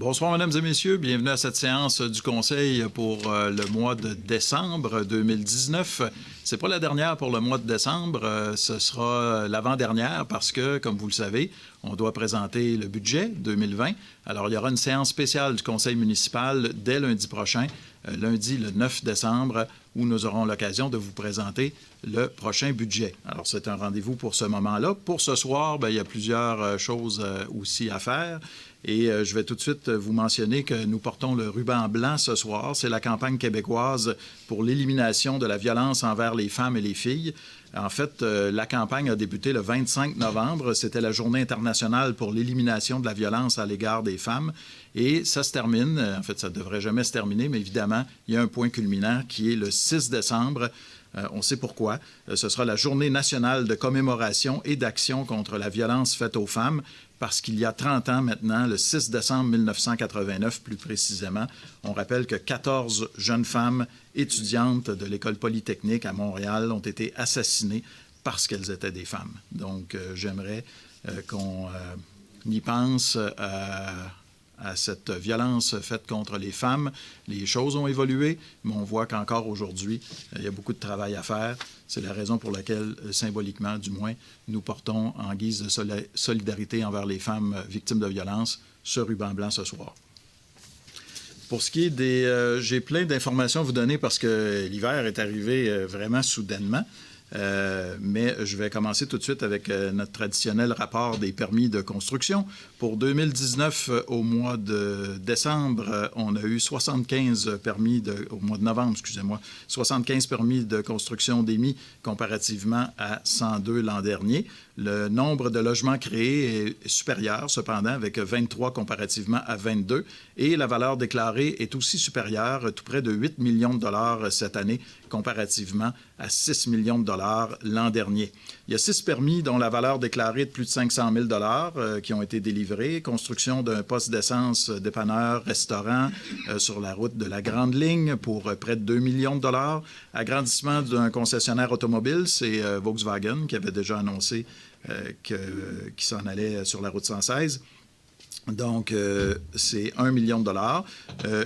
Bonsoir, mesdames et messieurs. Bienvenue à cette séance du Conseil pour le mois de décembre 2019. C'est pas la dernière pour le mois de décembre. Ce sera l'avant-dernière parce que, comme vous le savez, on doit présenter le budget 2020. Alors, il y aura une séance spéciale du Conseil municipal dès lundi prochain, lundi le 9 décembre, où nous aurons l'occasion de vous présenter le prochain budget. Alors, c'est un rendez-vous pour ce moment-là. Pour ce soir, il y a plusieurs choses aussi à faire. Et je vais tout de suite vous mentionner que nous portons le ruban blanc ce soir. C'est la campagne québécoise pour l'élimination de la violence envers les femmes et les filles. En fait, la campagne a débuté le 25 novembre. C'était la Journée internationale pour l'élimination de la violence à l'égard des femmes. Et ça se termine, en fait, ça ne devrait jamais se terminer, mais évidemment, il y a un point culminant qui est le 6 décembre. On sait pourquoi. Ce sera la Journée nationale de commémoration et d'action contre la violence faite aux femmes, parce qu'il y a 30 ans maintenant, le 6 décembre 1989 plus précisément, on rappelle que 14 jeunes femmes étudiantes de l'École polytechnique à Montréal ont été assassinées parce qu'elles étaient des femmes. Donc, j'aimerais qu'on y pense à cette violence faite contre les femmes. Les choses ont évolué, mais on voit qu'encore aujourd'hui, il y a beaucoup de travail à faire. C'est la raison pour laquelle, symboliquement, du moins, nous portons en guise de solidarité envers les femmes victimes de violences ce ruban blanc ce soir. Pour ce qui est des... j'ai plein d'informations à vous donner parce que l'hiver est arrivé vraiment soudainement. Mais je vais commencer tout de suite avec notre traditionnel rapport des permis de construction. Pour 2019, au mois de décembre, on a eu 75 permis au mois de novembre, excusez-moi, 75 permis de construction d'émis comparativement à 102 l'an dernier. Le nombre de logements créés est supérieur, cependant, avec 23 comparativement à 22. Et la valeur déclarée est aussi supérieure, tout près de 8 millions de dollars cette année, comparativement à 6 millions de dollars l'an dernier. Il y a 6 permis dont la valeur déclarée est de plus de 500 000 $ qui ont été délivrés. Construction d'un poste d'essence, dépanneur, restaurant sur la route de la Grande Ligne pour près de 2 millions de dollars. Agrandissement d'un concessionnaire automobile, c'est Volkswagen qui avait déjà annoncé qu'il s'en allait sur la route 116. Donc, c'est 1 million de dollars.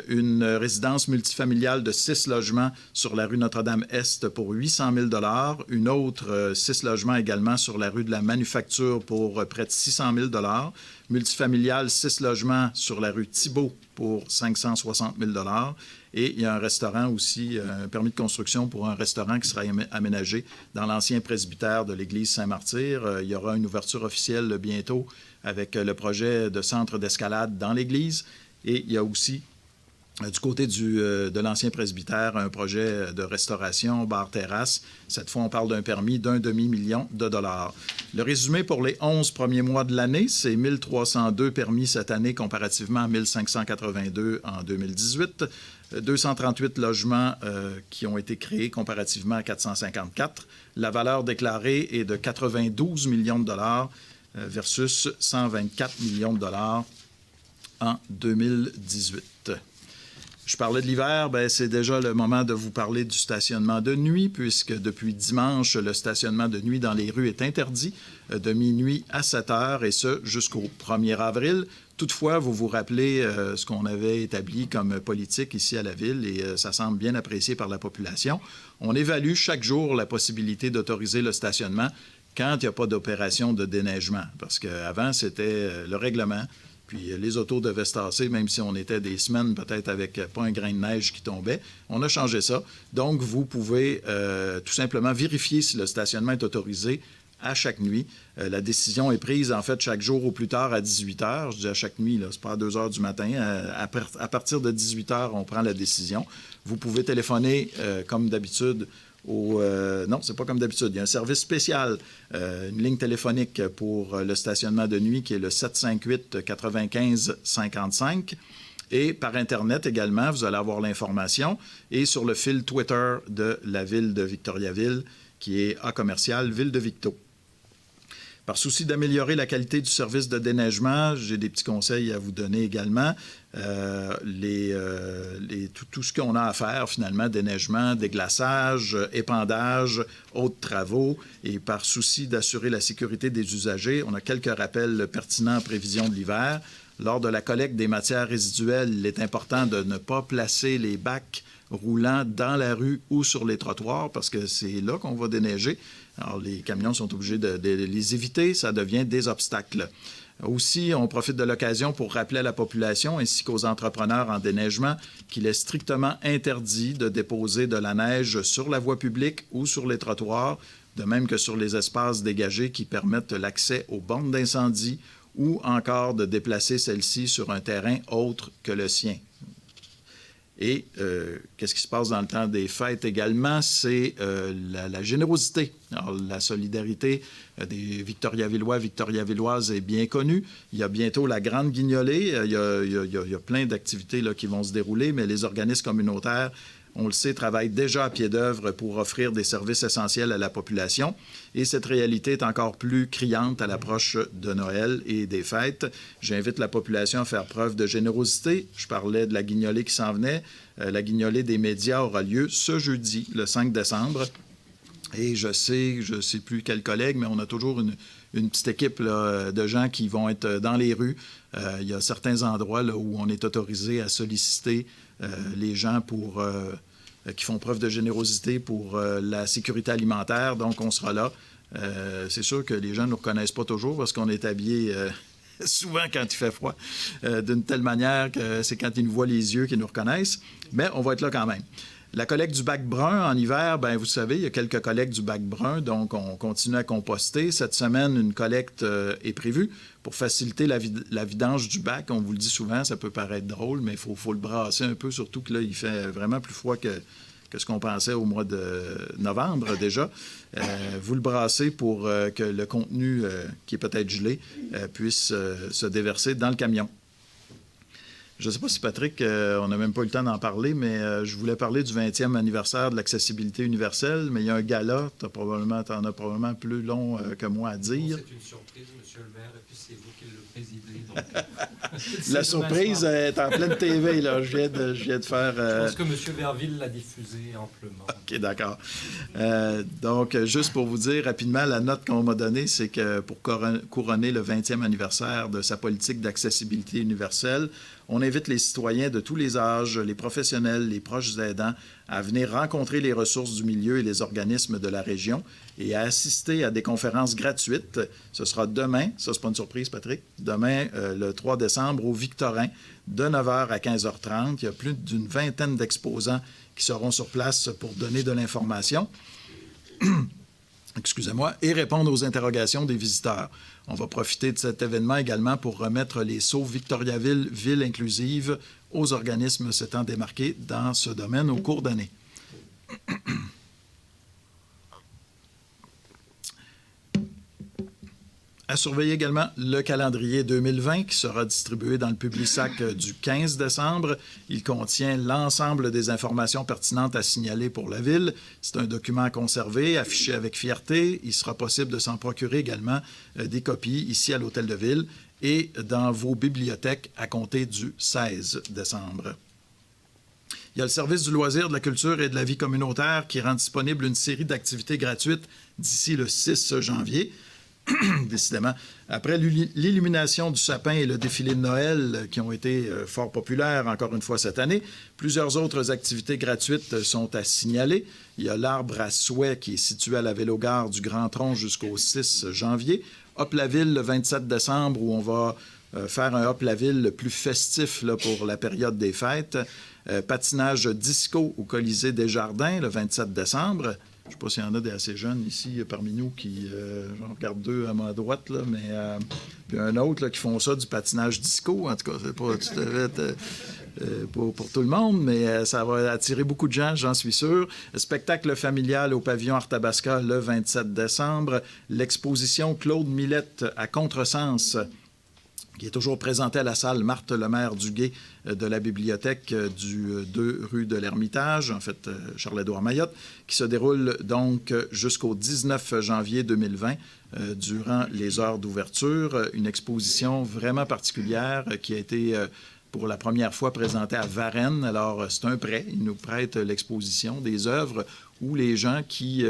Une résidence multifamiliale de 6 logements sur la rue Notre-Dame-Est pour 800 000 $. Une autre 6 logements également sur la rue de la Manufacture pour près de 600 000 $. Multifamiliale, 6 logements sur la rue Thibault pour 560 000 $. Et il y a un restaurant aussi, un permis de construction pour un restaurant qui sera aménagé dans l'ancien presbytère de l'église Saint-Martyr. Il y aura une ouverture officielle bientôt avec le projet de centre d'escalade dans l'église. Et il y a aussi, du côté de l'ancien presbytère, un projet de restauration, bar-terrasse. Cette fois, on parle d'un permis d'1 demi-million de dollars. Le résumé pour les 11 premiers mois de l'année, c'est 1302 permis cette année comparativement à 1582 en 2018. 238 logements qui ont été créés comparativement à 454. La valeur déclarée est de 92 millions de dollars versus 124 millions de dollars en 2018. Je parlais de l'hiver, c'est déjà le moment de vous parler du stationnement de nuit, puisque depuis dimanche, le stationnement de nuit dans les rues est interdit de minuit à 7 heures, et ce jusqu'au 1er avril. Toutefois, vous vous rappelez ce qu'on avait établi comme politique ici à la Ville, et ça semble bien apprécié par la population. On évalue chaque jour la possibilité d'autoriser le stationnement quand il n'y a pas d'opération de déneigement, parce qu'avant, c'était le règlement. Puis les autos devaient se tasser, même si on était des semaines peut-être avec pas un grain de neige qui tombait. On a changé ça. Donc, vous pouvez tout simplement vérifier si le stationnement est autorisé à chaque nuit. La décision est prise, en fait, chaque jour au plus tard à 18 heures. Je dis à chaque nuit, c'est pas à 2 heures du matin. À partir de 18 heures, on prend la décision. Vous pouvez téléphoner, comme d'habitude, non, c'est pas comme d'habitude. Il y a un service spécial, une ligne téléphonique pour le stationnement de nuit qui est le 758-95-55. Et par Internet également, vous allez avoir l'information. Et sur le fil Twitter de la Ville de Victoriaville, qui est A-commercial Ville de Victo. Par souci d'améliorer la qualité du service de déneigement, j'ai des petits conseils à vous donner également. Tout ce qu'on a à faire, finalement, déneigement, déglaçage, épandage, autres travaux. Et par souci d'assurer la sécurité des usagers, on a quelques rappels pertinents en prévision de l'hiver. Lors de la collecte des matières résiduelles, il est important de ne pas placer les bacs roulants dans la rue ou sur les trottoirs parce que c'est là qu'on va déneiger. Alors, les camions sont obligés de les éviter, ça devient des obstacles. Aussi, on profite de l'occasion pour rappeler à la population ainsi qu'aux entrepreneurs en déneigement qu'il est strictement interdit de déposer de la neige sur la voie publique ou sur les trottoirs, de même que sur les espaces dégagés qui permettent l'accès aux bornes d'incendie ou encore de déplacer celles-ci sur un terrain autre que le sien. Et qu'est-ce qui se passe dans le temps des fêtes également? C'est la générosité. Alors, la solidarité des Victoriavillois, Victoriavilloises est bien connue. Il y a bientôt la Grande Guignolée. Il y a plein d'activités là, qui vont se dérouler, mais les organismes communautaires, on le sait, travaillent déjà à pied d'œuvre pour offrir des services essentiels à la population. Et cette réalité est encore plus criante à l'approche de Noël et des fêtes. J'invite la population à faire preuve de générosité. Je parlais de la guignolée qui s'en venait. La guignolée des médias aura lieu ce jeudi, le 5 décembre. Et je sais plus quel collègue, mais on a toujours une petite équipe là, de gens qui vont être dans les rues. Il y a certains endroits là, où on est autorisé à solliciter les gens qui font preuve de générosité pour la sécurité alimentaire. Donc, on sera là. C'est sûr que les gens ne nous reconnaissent pas toujours parce qu'on est habillés souvent quand il fait froid d'une telle manière que c'est quand ils nous voient les yeux qu'ils nous reconnaissent. Mais on va être là quand même. La collecte du bac brun en hiver, bien, vous savez, il y a quelques collectes du bac brun, donc on continue à composter. Cette semaine, une collecte est prévue pour faciliter la vidange du bac. On vous le dit souvent, ça peut paraître drôle, mais il faut le brasser un peu, surtout que là, il fait vraiment plus froid que ce qu'on pensait au mois de novembre déjà. Vous le brassez pour que le contenu, qui est peut-être gelé, puisse se déverser dans le camion. Je ne sais pas si, Patrick, on n'a même pas eu le temps d'en parler, mais je voulais parler du 20e anniversaire de l'accessibilité universelle, mais il y a un gala, tu en as probablement plus long que moi à dire. C'est une surprise, M. le maire, et puis c'est vous qui le présidez. Donc, la surprise est en pleine TV, là. Je viens de faire... Je pense que M. Verville l'a diffusé amplement. OK, d'accord. Donc, juste pour vous dire rapidement, la note qu'on m'a donnée, c'est que pour couronner le 20e anniversaire de sa politique d'accessibilité universelle, on invite les citoyens de tous les âges, les professionnels, les proches aidants, à venir rencontrer les ressources du milieu et les organismes de la région et à assister à des conférences gratuites. Ce sera demain, ça c'est pas une surprise, Patrick, demain, le 3 décembre, au Victorin, de 9h à 15h30. Il y a plus d'une vingtaine d'exposants qui seront sur place pour donner de l'information. Excusez-moi, et répondre aux interrogations des visiteurs. On va profiter de cet événement également pour remettre les sceaux Victoriaville Ville inclusive aux organismes s'étant démarqués dans ce domaine au cours d'année. À surveiller également le calendrier 2020 qui sera distribué dans le Publisac du 15 décembre. Il contient l'ensemble des informations pertinentes à signaler pour la Ville. C'est un document à conserver, affiché avec fierté. Il sera possible de s'en procurer également des copies ici à l'Hôtel de Ville et dans vos bibliothèques à compter du 16 décembre. Il y a le service du loisir, de la culture et de la vie communautaire qui rend disponible une série d'activités gratuites d'ici le 6 janvier. Décidément. Après l'illumination du sapin et le défilé de Noël qui ont été fort populaires encore une fois cette année, plusieurs autres activités gratuites sont à signaler. Il y a l'arbre à souhait qui est situé à la Vélogare du Grand Tronc jusqu'au 6 janvier. Hop la Ville le 27 décembre où on va faire un Hop la Ville le plus festif là, pour la période des fêtes. Patinage disco au Colisée des Jardins le 27 décembre. Je ne sais pas s'il y en a des assez jeunes ici parmi nous qui... j'en regarde deux à ma droite, là, mais... puis un autre là, qui font ça, du patinage disco. En tout cas, c'est pas tout à fait pour tout le monde, mais ça va attirer beaucoup de gens, j'en suis sûr. Spectacle familial au pavillon Arthabasca le 27 décembre. L'exposition Claude Millette à Contresens, qui est toujours présenté à la salle Marthe Lemaire-Duguay de la bibliothèque du 2 rue de l'Ermitage, en fait, Charles-Édouard Mayotte, qui se déroule donc jusqu'au 19 janvier 2020 durant les heures d'ouverture. Une exposition vraiment particulière qui a été pour la première fois présenté à Varennes. Alors, c'est un prêt. Il nous prête l'exposition des œuvres où les gens qui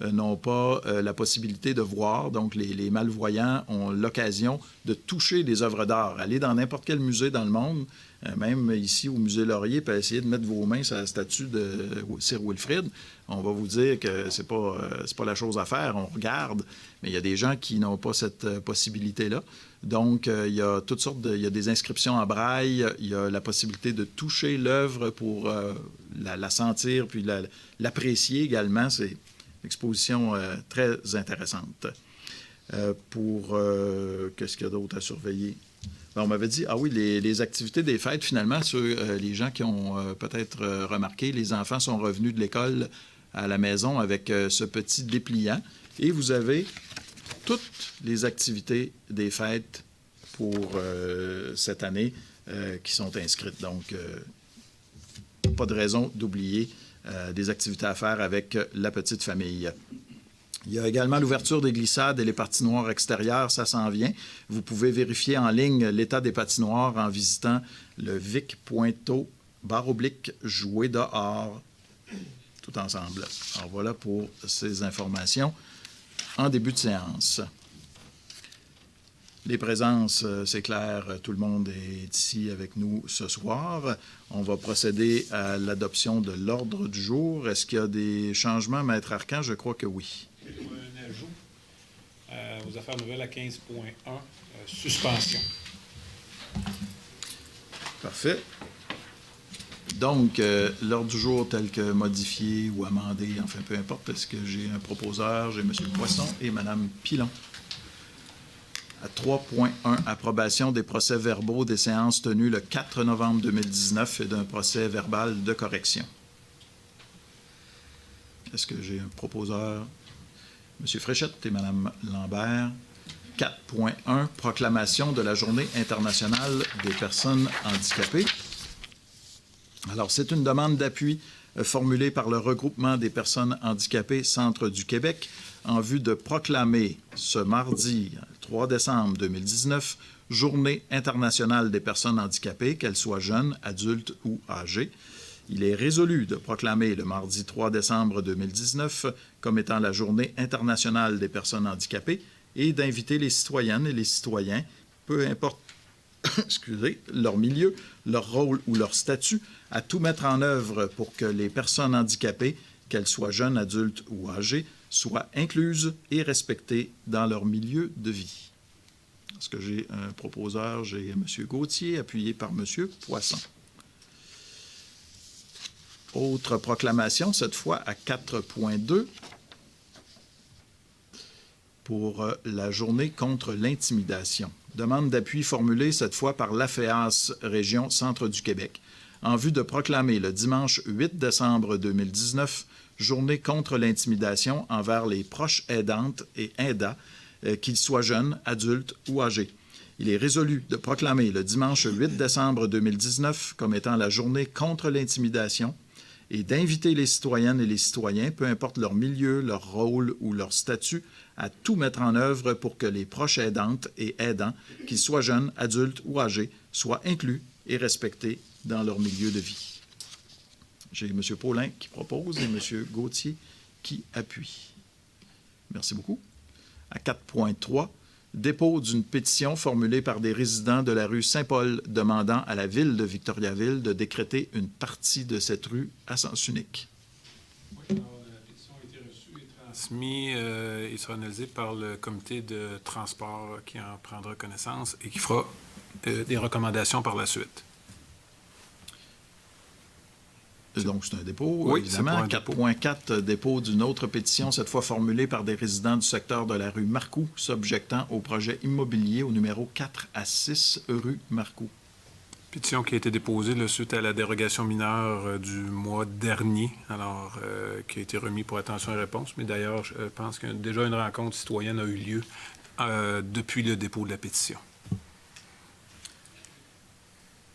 n'ont pas la possibilité de voir, donc les malvoyants, ont l'occasion de toucher des œuvres d'art. Allez dans n'importe quel musée dans le monde, même ici au Musée Laurier, puis essayez de mettre vos mains sur la statue de Sir Wilfrid. On va vous dire que c'est pas la chose à faire. On regarde, mais il y a des gens qui n'ont pas cette possibilité-là. Donc, il y a toutes sortes il y a des inscriptions en braille, il y a la possibilité de toucher l'œuvre pour la sentir, puis l'apprécier également. C'est une exposition très intéressante. Qu'est-ce qu'il y a d'autre à surveiller? Ben, on m'avait dit, oui, les activités des fêtes, finalement, les gens qui ont peut-être remarqué, les enfants sont revenus de l'école à la maison avec ce petit dépliant. Et vous avez toutes les activités des fêtes pour cette année qui sont inscrites. Donc, pas de raison d'oublier des activités à faire avec la petite famille. Il y a également l'ouverture des glissades et les patinoires extérieures, ça s'en vient. Vous pouvez vérifier en ligne l'état des patinoires en visitant le vic.to/jouer dehors, tout ensemble. Alors voilà pour ces informations en début de séance. Les présences, c'est clair, tout le monde est ici avec nous ce soir. On va procéder à l'adoption de l'ordre du jour. Est-ce qu'il y a des changements, Maître Arcan? Je crois que oui. Un ajout aux affaires nouvelles à 15.1, suspension. Parfait. Donc, l'ordre du jour tel que modifié ou amendé, enfin, peu importe, parce que j'ai un proposeur, j'ai M. Poisson et Mme Pilon. À 3.1, approbation des procès-verbaux des séances tenues le 4 novembre 2019 et d'un procès verbal de correction. Est-ce que j'ai un proposeur? M. Fréchette et Mme Lambert. 4.1, proclamation de la Journée internationale des personnes handicapées. Alors, c'est une demande d'appui formulée par le Regroupement des personnes handicapées Centre du Québec en vue de proclamer ce mardi 3 décembre 2019 Journée internationale des personnes handicapées, qu'elles soient jeunes, adultes ou âgées. Il est résolu de proclamer le mardi 3 décembre 2019 comme étant la Journée internationale des personnes handicapées et d'inviter les citoyennes et les citoyens, peu importe leur milieu, leur rôle ou leur statut, à tout mettre en œuvre pour que les personnes handicapées, qu'elles soient jeunes, adultes ou âgées, soient incluses et respectées dans leur milieu de vie. Est-ce que j'ai un proposeur? J'ai M. Gauthier, appuyé par M. Poisson. Autre proclamation, cette fois à 4.2, pour la journée contre l'intimidation. Demande d'appui formulée cette fois par l'AFEAS Région Centre du Québec, en vue de proclamer le dimanche 8 décembre 2019 Journée contre l'intimidation envers les proches aidantes et aidants, qu'ils soient jeunes, adultes ou âgés. Il est résolu de proclamer le dimanche 8 décembre 2019 comme étant la Journée contre l'intimidation et d'inviter les citoyennes et les citoyens, peu importe leur milieu, leur rôle ou leur statut, à tout mettre en œuvre pour que les proches aidantes et aidants, qu'ils soient jeunes, adultes ou âgés, soient inclus et respectés dans leur milieu de vie. J'ai M. Paulin qui propose et M. Gauthier qui appuie. Merci beaucoup. À 4.3, dépôt d'une pétition formulée par des résidents de la rue Saint-Paul demandant à la ville de Victoriaville de décréter une partie de cette rue à sens unique. Oui, alors, la pétition a été reçue et transmise et sera analysée par le comité de transport qui en prendra connaissance et qui fera des recommandations par la suite. Donc, c'est un dépôt, oui, évidemment. 4.4, dépôt d'une autre pétition, cette fois formulée par des résidents du secteur de la rue Marcoux, s'objectant au projet immobilier au numéro 4 à 6 rue Marcoux. Pétition qui a été déposée suite à la dérogation mineure du mois dernier, alors qui a été remis pour attention et réponse. Mais d'ailleurs, je pense que déjà une rencontre citoyenne a eu lieu depuis le dépôt de la pétition.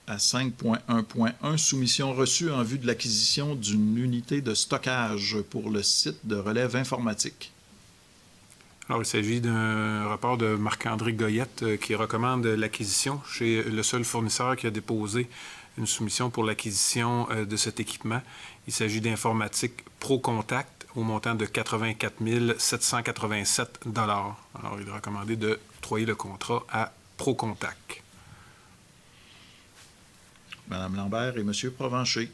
À 5.1.1, soumission reçue en vue de l'acquisition d'une unité de stockage pour le site de relève informatique. Alors, il s'agit d'un rapport de Marc-André Goyette qui recommande l'acquisition chez le seul fournisseur qui a déposé une soumission pour l'acquisition de cet équipement. Il s'agit d'Informatique ProContact au montant de 84 787 $. Alors, il est recommandé d'octroyer le contrat à ProContact. Mme Lambert et M. Provencher.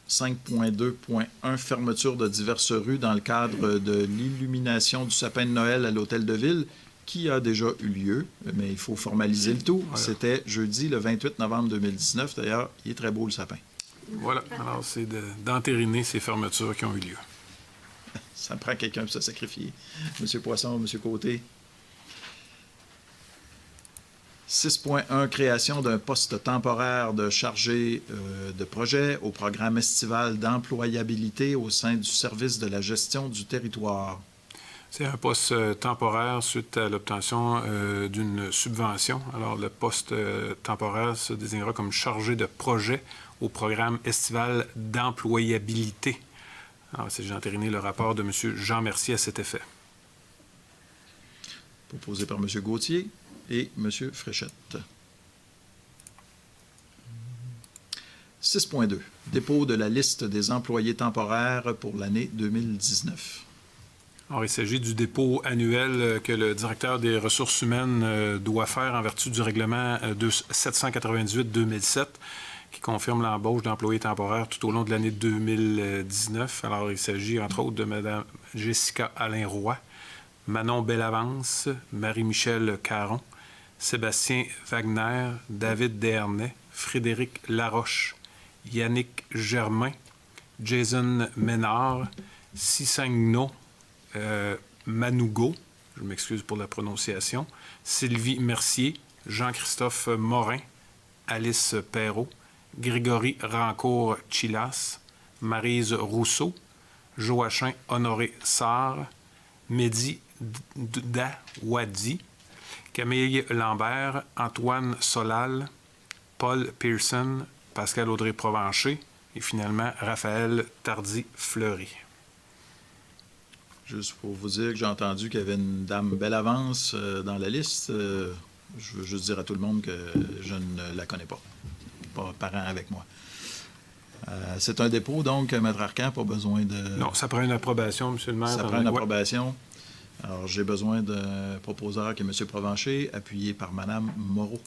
5.2.1 fermeture de diverses rues dans le cadre de l'illumination du sapin de Noël à l'Hôtel de Ville, qui a déjà eu lieu, mais il faut formaliser le tout. Voilà. C'était jeudi, le 28 novembre 2019. D'ailleurs, il est très beau, le sapin. Voilà. Alors, c'est d'entériner ces fermetures qui ont eu lieu. Ça prend quelqu'un pour se sacrifier. M. Poisson, M. Côté. 6.1 création d'un poste temporaire de chargé de projet au programme estival d'employabilité au sein du service de la gestion du territoire. C'est un poste temporaire suite à l'obtention d'une subvention. Alors, le poste temporaire se désignera comme chargé de projet au programme estival d'employabilité. Alors, il s'agit d'entériner le rapport de M. Jean Mercier à cet effet. Proposé par M. Gauthier et M. Fréchette. 6.2. Dépôt de la liste des employés temporaires pour l'année 2019. Alors, il s'agit du dépôt annuel que le directeur des ressources humaines doit faire en vertu du règlement 798-2007 qui confirme l'embauche d'employés temporaires tout au long de l'année 2019. Alors, il s'agit entre autres de Mme Jessica Alain-Roy, Manon Bellavance, Marie-Michel Caron, Sébastien Wagner, David Desharnais, Frédéric Laroche, Yannick Germain, Jason Ménard, Cissagno Manougo, je m'excuse pour la prononciation, Sylvie Mercier, Jean-Christophe Morin, Alice Perrault, Grégory Rancourt-Chilas, Maryse Rousseau, Joachim Honoré-Sarr, Mehdi Dawadi, Camille Lambert, Antoine Solal, Paul Pearson, Pascal Audrey-Provencher et finalement Raphaël Tardy-Fleury. Juste pour vous dire que j'ai entendu qu'il y avait une dame Bellavance dans la liste. Je veux juste dire à tout le monde que je ne la connais pas. Pas parent avec moi. C'est un dépôt, donc, Maître Arcan, pas besoin de... Non, ça prend une approbation, M. le maire. Ça prend une approbation. Alors, j'ai besoin d'un proposeur qui est M. Provencher, appuyé par Mme Moreau.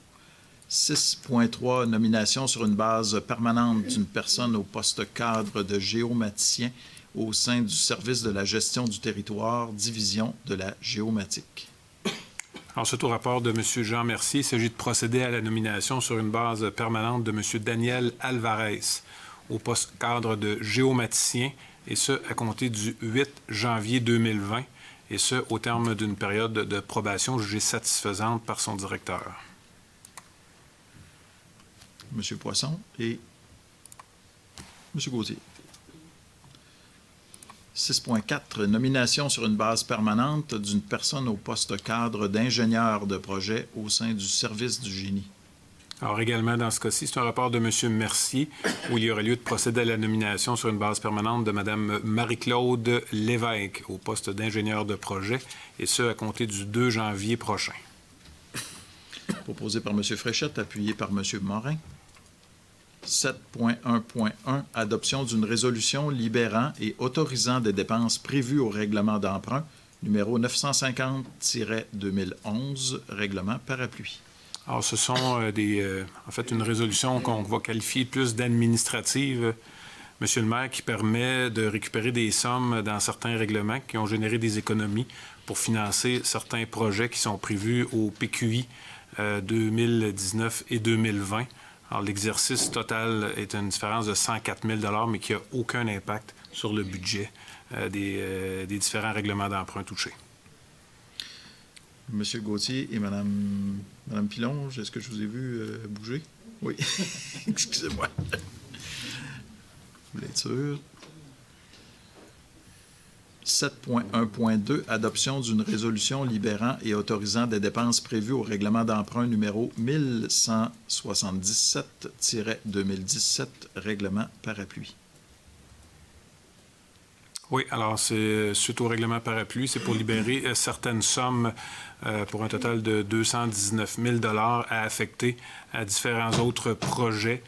6.3, nomination sur une base permanente d'une personne au poste cadre de géomaticien au sein du service de la gestion du territoire, division de la géomatique. Ensuite, au rapport de M. Jean Mercier, il s'agit de procéder à la nomination sur une base permanente de M. Daniel Alvarez au poste cadre de géomaticien, et ce, à compter du 8 janvier 2020, et ce, au terme d'une période de probation jugée satisfaisante par son directeur. M. Poisson et M. Gauthier. 6.4. Nomination sur une base permanente d'une personne au poste cadre d'ingénieur de projet au sein du service du génie. Alors également, dans ce cas-ci, c'est un rapport de M. Mercier où il y aurait lieu de procéder à la nomination sur une base permanente de Mme Marie-Claude Lévesque au poste d'ingénieur de projet, et ce, à compter du 2 janvier prochain. Proposé par M. Fréchette, appuyé par M. Morin. 7.1.1. Adoption d'une résolution libérant et autorisant des dépenses prévues au règlement d'emprunt, numéro 950-2011, règlement parapluie. Alors, ce sont en fait, une résolution qu'on va qualifier plus d'administrative, Monsieur le maire, qui permet de récupérer des sommes dans certains règlements qui ont généré des économies pour financer certains projets qui sont prévus au PQI 2019 et 2020. Alors, l'exercice total est une différence de 104 000 $, mais qui n'a aucun impact sur le budget des différents règlements d'emprunt touchés. Monsieur Gauthier et Madame Pilon, est-ce que je vous ai vu bouger? Oui. Excusez-moi. Vous voulez être sûr? 7.1.2. Adoption d'une résolution libérant et autorisant des dépenses prévues au règlement d'emprunt numéro 1177-2017, règlement parapluie. Oui, alors c'est suite au règlement parapluie, c'est pour libérer certaines sommes pour un total de 219 000 à affecter à différents autres projets.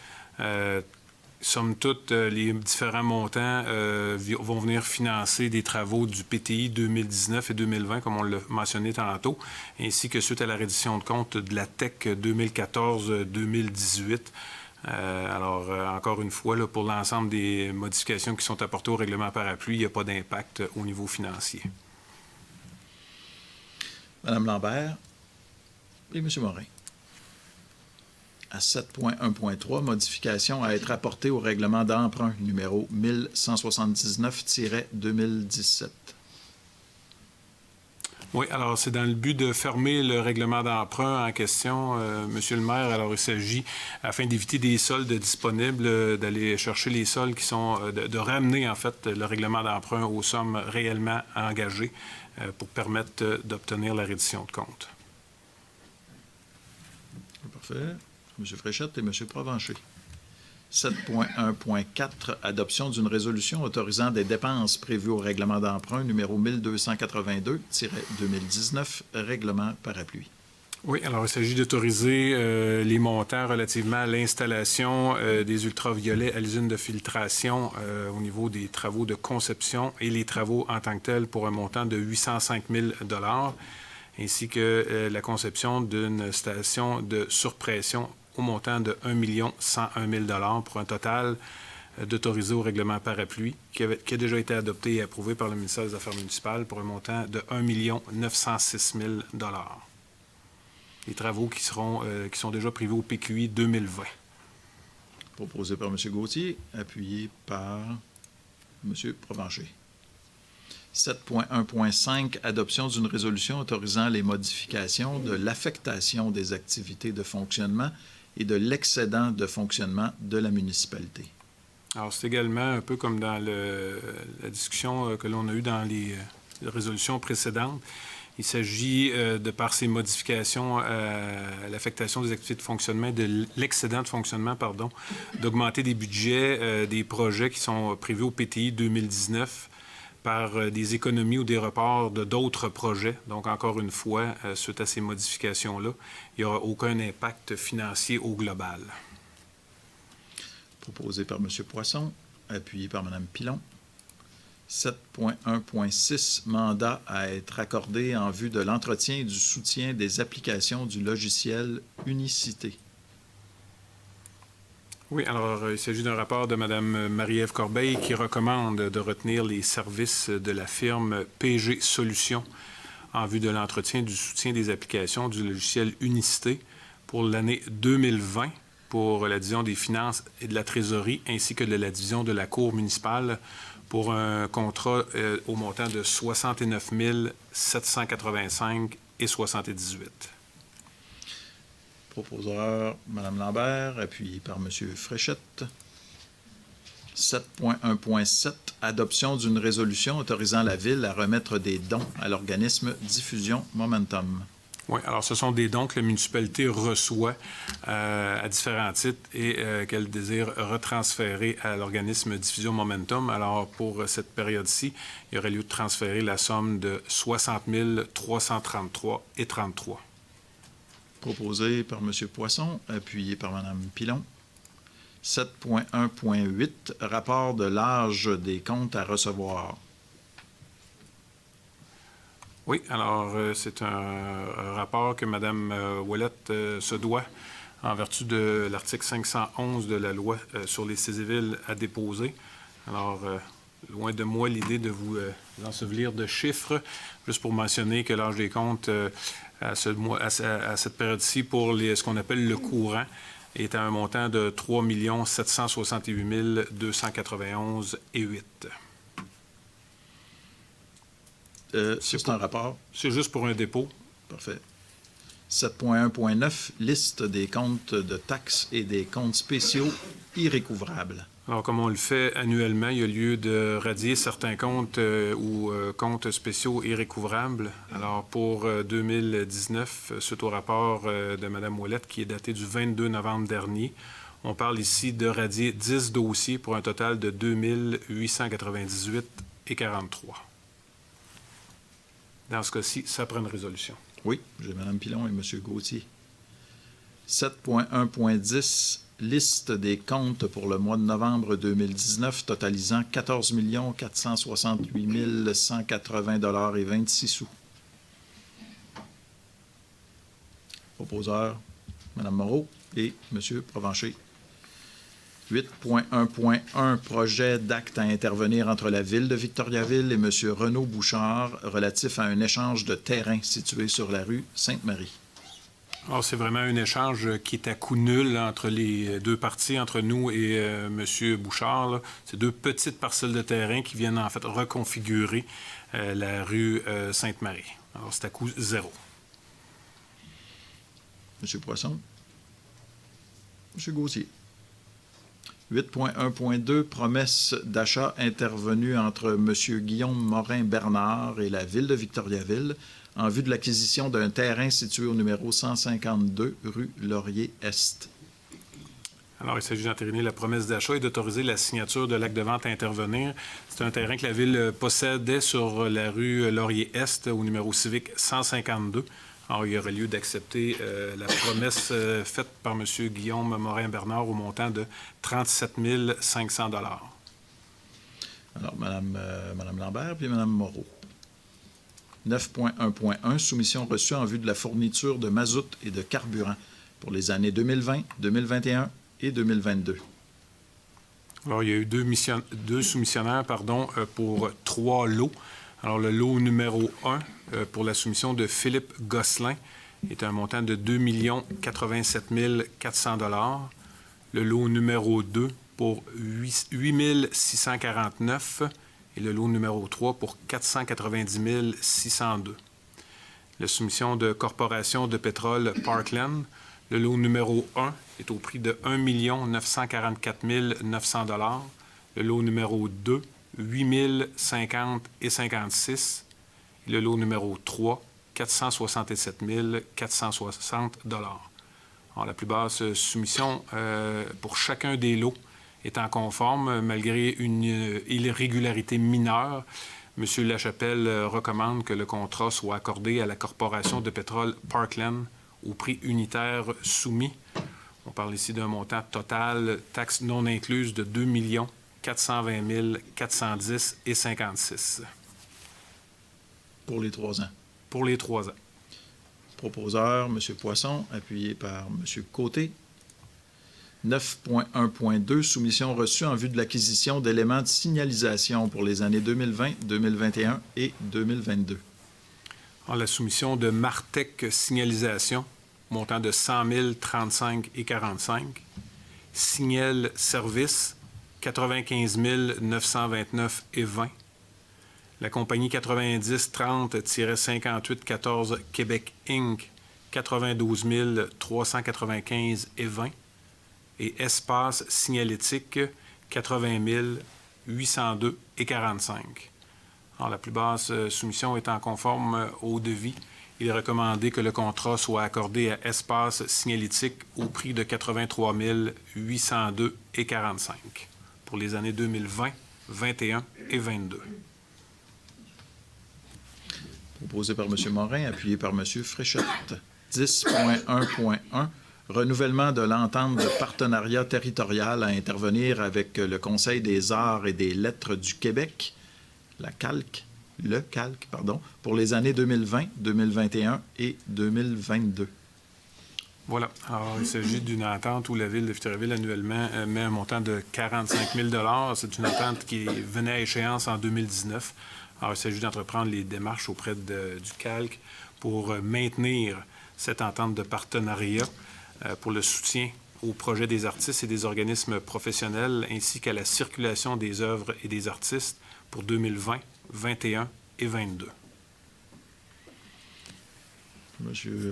Somme toute, les différents montants vont venir financer des travaux du PTI 2019 et 2020, comme on l'a mentionné tantôt, ainsi que suite à la reddition de compte de la TEC 2014-2018. Encore une fois, là, pour l'ensemble des modifications qui sont apportées au règlement parapluie, il n'y a pas d'impact au niveau financier. Madame Lambert et M. Morin. À 7.1.3, modification à être apportée au règlement d'emprunt numéro 1179-2017. Oui, alors c'est dans le but de fermer le règlement d'emprunt en question, Monsieur le maire. Alors il s'agit, afin d'éviter des soldes disponibles, d'aller chercher les soldes qui sont, de ramener en fait le règlement d'emprunt aux sommes réellement engagées pour permettre d'obtenir la reddition de compte. Parfait. M. Fréchette et M. Provencher. 7.1.4, adoption d'une résolution autorisant des dépenses prévues au règlement d'emprunt numéro 1282-2019, règlement parapluie. Oui, alors il s'agit d'autoriser les montants relativement à l'installation des ultraviolets à l'usine de filtration au niveau des travaux de conception et les travaux en tant que tels pour un montant de 805 000 ainsi que la conception d'une station de surpression au montant de 1 101 000 pour un total d'autorisé au règlement parapluie qui a déjà été adopté et approuvé par le ministère des Affaires municipales pour un montant de 1 906 000 Les travaux qui sont déjà privés au PQI 2020. Proposé par M. Gauthier, appuyé par M. Provencher. 7.1.5, adoption d'une résolution autorisant les modifications de l'affectation des activités de fonctionnement et de l'excédent de fonctionnement de la municipalité. Alors, c'est également un peu comme dans la discussion que l'on a eue dans les résolutions précédentes. Il s'agit, de par ces modifications à l'affectation des activités de fonctionnement, de l'excédent de fonctionnement, pardon, d'augmenter des budgets des projets qui sont prévus au PTI 2019 par des économies ou des reports de d'autres projets. Donc, encore une fois, suite à ces modifications-là, il n'y aura aucun impact financier au global. Proposé par M. Poisson, appuyé par Mme Pilon. 7.1.6, mandat à être accordé en vue de l'entretien et du soutien des applications du logiciel Unicité. Oui, alors il s'agit d'un rapport de Mme Marie-Ève Corbeil qui recommande de retenir les services de la firme PG Solutions en vue de l'entretien et du soutien des applications du logiciel Unicité pour l'année 2020 pour la division des finances et de la trésorerie ainsi que de la division de la Cour municipale pour un contrat au montant de 69 785,78 $. Proposeur, Mme Lambert, appuyé par M. Fréchette. 7.1.7, adoption d'une résolution autorisant la Ville à remettre des dons à l'organisme Diffusion Momentum. Oui, alors ce sont des dons que la municipalité reçoit à différents titres et qu'elle désire retransférer à l'organisme Diffusion Momentum. Alors pour cette période-ci, il y aurait lieu de transférer la somme de 60 333,33 $. Proposé par M. Poisson, appuyé par Mme Pilon. 7.1.8, rapport de l'âge des comptes à recevoir. Oui, alors c'est un rapport que Mme Ouellette se doit, en vertu de l'article 511 de la loi sur les civils à déposer. Alors, loin de moi l'idée de vous ensevelir de chiffres, juste pour mentionner que l'âge des comptes à cette période-ci pour ce qu'on appelle le courant est à un montant de 3 768 291,08 $. C'est un rapport. C'est juste pour un dépôt. Parfait. 7.1.9, liste des comptes de taxes et des comptes spéciaux irrécouvrables. Alors, comme on le fait annuellement, il y a lieu de radier certains comptes ou comptes spéciaux irrécouvrables. Alors, pour 2019, suite au rapport de Mme Ouellette qui est daté du 22 novembre dernier, on parle ici de radier 10 dossiers pour un total de 2 898 et 43. Dans ce cas-ci, ça prend une résolution. Oui, j'ai Mme Pilon et M. Gauthier. 7.1.10, liste des comptes pour le mois de novembre 2019 totalisant 14 468 180 et 26 sous. Proposeur, Mme Moreau et M. Provencher. 8.1.1, projet d'acte à intervenir entre la Ville de Victoriaville et M. Renaud Bouchard relatif à un échange de terrain situé sur la rue Sainte-Marie. Alors, c'est vraiment un échange qui est à coût nul entre les deux parties, entre nous et M. Bouchard, là. C'est deux petites parcelles de terrain qui viennent en fait reconfigurer la rue Sainte-Marie. Alors, c'est à coût zéro. M. Poisson. M. Gauthier. 8.1.2, promesse d'achat intervenue entre M. Guillaume Morin-Bernard et la Ville de Victoriaville en vue de l'acquisition d'un terrain situé au numéro 152 rue Laurier-Est. Alors, il s'agit d'entériner la promesse d'achat et d'autoriser la signature de l'acte de vente à intervenir. C'est un terrain que la Ville possédait sur la rue Laurier-Est au numéro civique 152. Alors, il y aurait lieu d'accepter la promesse faite par M. Guillaume Morin-Bernard au montant de 37 500 $. Alors, Mme Lambert puis Mme Moreau. 9.1.1, soumission reçue en vue de la fourniture de mazout et de carburant pour les années 2020, 2021 et 2022. Alors, il y a eu deux soumissionnaires pour 3 lots. Alors, le lot numéro 1 pour la soumission de Philippe Gosselin est un montant de 2 87 400 $. Le lot numéro 2 pour 8 649 $ et le lot numéro 3 pour 490 602 $. La soumission de Corporation de pétrole Parkland, le lot numéro 1 est au prix de 1 944 900 $. Le lot numéro 2, 8 050 et 56 $. Et le lot numéro 3, 467 460 $. Alors, la plus basse soumission pour chacun des lots étant conforme, malgré une irrégularité mineure, M. Lachapelle recommande que le contrat soit accordé à la Corporation de pétrole Parkland au prix unitaire soumis. On parle ici d'un montant total, taxes non incluses, de 2 420 410 et 56. Pour les 3 ans. Pour les 3 ans. Proposeur, M. Poisson, appuyé par M. Côté. 9.1.2, soumission reçue en vue de l'acquisition d'éléments de signalisation pour les années 2020, 2021 et 2022. Alors, la soumission de Martec Signalisation, montant de 100 035 et 45. Signal Service, 95 929 et 20. La compagnie 9030-5814 Québec Inc., 92 395 et 20. Et Espace Signalétique, 80 802 et 45. Alors, la plus basse soumission étant conforme au devis, il est recommandé que le contrat soit accordé à Espace Signalétique au prix de 83 802 et 45 pour les années 2020, 2021 et 2022. Proposé par M. Morin, appuyé par M. Fréchette. 10.1.1, renouvellement de l'entente de partenariat territorial à intervenir avec le Conseil des arts et des lettres du Québec, le CALQ, pour les années 2020, 2021 et 2022. Voilà. Alors, il s'agit d'une entente où la Ville de Victoriaville annuellement met un montant de 45 000 $. C'est une entente qui venait à échéance en 2019. Alors, il s'agit d'entreprendre les démarches auprès du CALQ pour maintenir cette entente de partenariat pour le soutien au projet des artistes et des organismes professionnels ainsi qu'à la circulation des œuvres et des artistes pour 2020, 2021 et 2022.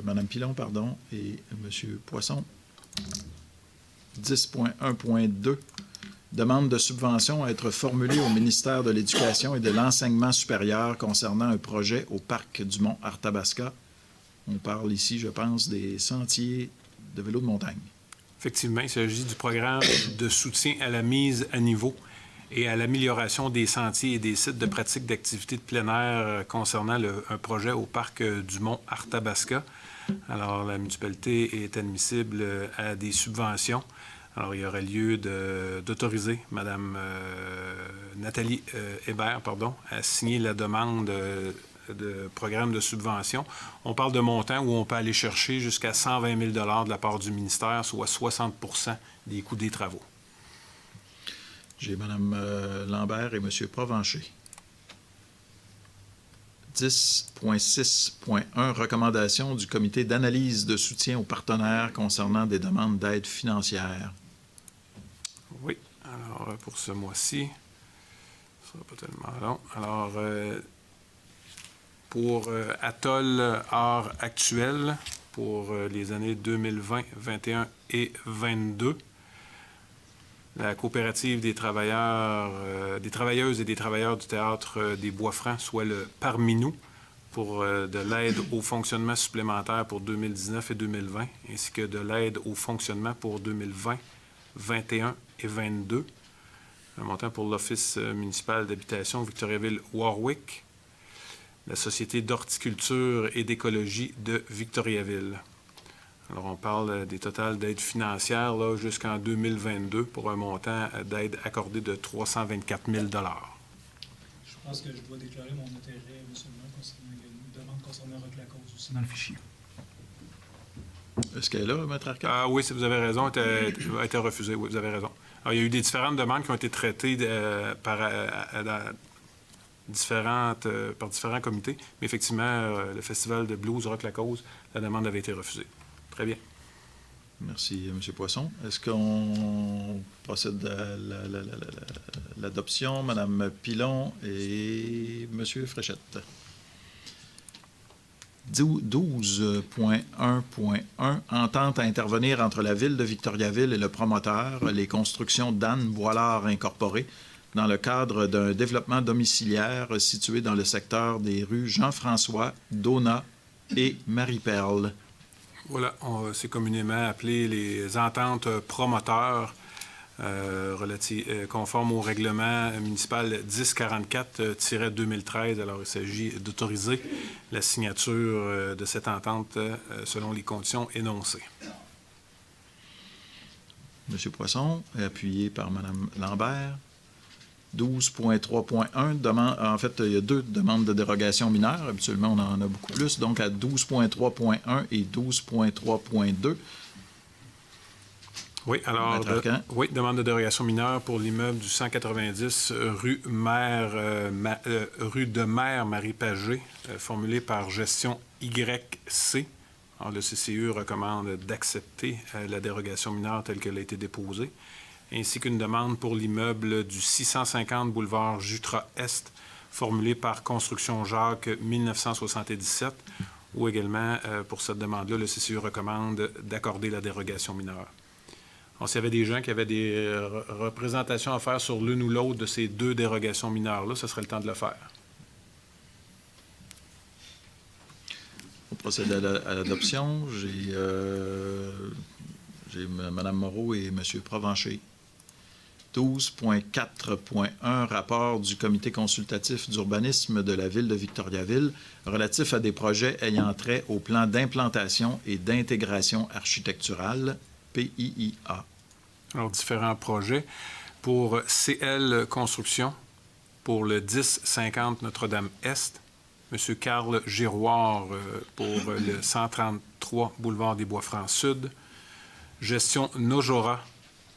Mme Pilon, et M. Poisson. 10.1.2, demande de subvention à être formulée au ministère de l'Éducation et de l'Enseignement supérieur concernant un projet au parc du Mont-Arthabasca. On parle ici, je pense, des sentiers de vélo de montagne. Effectivement, il s'agit du programme de soutien à la mise à niveau et à l'amélioration des sentiers et des sites de pratique d'activités de plein air concernant un projet au parc du mont Arthabasca. Alors, la municipalité est admissible à des subventions. Alors, il y aurait lieu d'autoriser Mme Nathalie Hébert à signer la demande de programme de subvention. On parle de montants où on peut aller chercher jusqu'à 120 000 $ de la part du ministère, soit 60 % des coûts des travaux. J'ai Mme Lambert et M. Provencher. 10.6.1 Recommandation du comité d'analyse de soutien aux partenaires concernant des demandes d'aide financière. Oui, alors pour ce mois-ci, ce ne sera pas tellement long. Alors, pour Atoll Art Actuel, pour les années 2020, 2021 et 2022, la coopérative des travailleuses et des travailleurs du Théâtre des Bois-Francs, soit le Parmi nous, pour de l'aide au fonctionnement supplémentaire pour 2019 et 2020, ainsi que de l'aide au fonctionnement pour 2020, 21 et 22. Un montant pour l'Office municipal d'habitation Victoriaville-Warwick, la Société d'horticulture et d'écologie de Victoriaville. Alors, on parle des totals d'aide financière jusqu'en 2022 pour un montant d'aide accordé de 324 000 $. Je pense que je dois déclarer mon intérêt, M. le maire, concernant une demande concernant Roque-Lacoste aussi dans le fichier. Est-ce qu'elle est là, Maître Arcand? Ah oui, vous avez raison, elle a été refusée, oui, vous avez raison. Alors, il y a eu des différentes demandes qui ont été traitées par différents comités, mais effectivement, le Festival de blues Roque-Lacoste, la demande avait été refusée. Très bien. Merci, M. Poisson. Est-ce qu'on procède à l'adoption? Mme Pilon et M. Fréchette. 12.1.1 Entente à intervenir entre la Ville de Victoriaville et le promoteur, les constructions d'Anne Boilard Incorporée, dans le cadre d'un développement domiciliaire situé dans le secteur des rues Jean-François, Donat et Marie-Perle. Voilà, c'est communément appelé les ententes promoteurs conformes au règlement municipal 1044-2013. Alors, il s'agit d'autoriser la signature de cette entente selon les conditions énoncées. M. Poisson, appuyé par Mme Lambert. 12.3.1, en fait, il y a 2 demandes de dérogation mineure. Habituellement, on en a beaucoup plus. Donc, à 12.3.1 et 12.3.2. Oui, alors, demande de dérogation mineure pour l'immeuble du 190 rue de Mère Marie-Pagé, formulé par Gestion YC. Alors, le CCE recommande d'accepter la dérogation mineure telle qu'elle a été déposée, ainsi qu'une demande pour l'immeuble du 650 boulevard Jutra-Est, formulé par Construction Jacques 1977, ou également, pour cette demande-là, le CCE recommande d'accorder la dérogation mineure. Alors, s'il y avait des gens qui avaient des représentations à faire sur l'une ou l'autre de ces 2 dérogations mineures-là, ce serait le temps de le faire. On procède à l'adoption. J'ai Mme Moreau et M. Provencher. 12.4.1 Rapport du Comité consultatif d'urbanisme de la Ville de Victoriaville relatif à des projets ayant trait au plan d'implantation et d'intégration architecturale, PIIA. Alors, différents projets. Pour CL Construction, pour le 1050 Notre-Dame-Est, M. Carl Giroir pour le 133 boulevard des Bois-Francs Sud, Gestion Nojora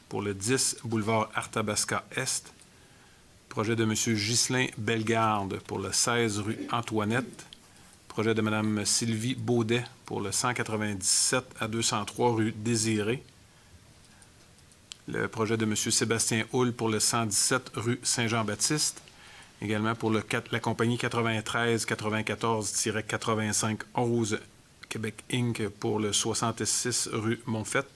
pour le 10 boulevard Arthabasca-Est, projet de M. Ghislain Bellegarde pour le 16 rue Antoinette, projet de Mme Sylvie Baudet pour le 197 à 203 rue Désirée, le projet de M. Sébastien Houle pour le 117 rue Saint-Jean-Baptiste, également pour la compagnie 93-94-85-11 Québec Inc. pour le 66 rue Montfett.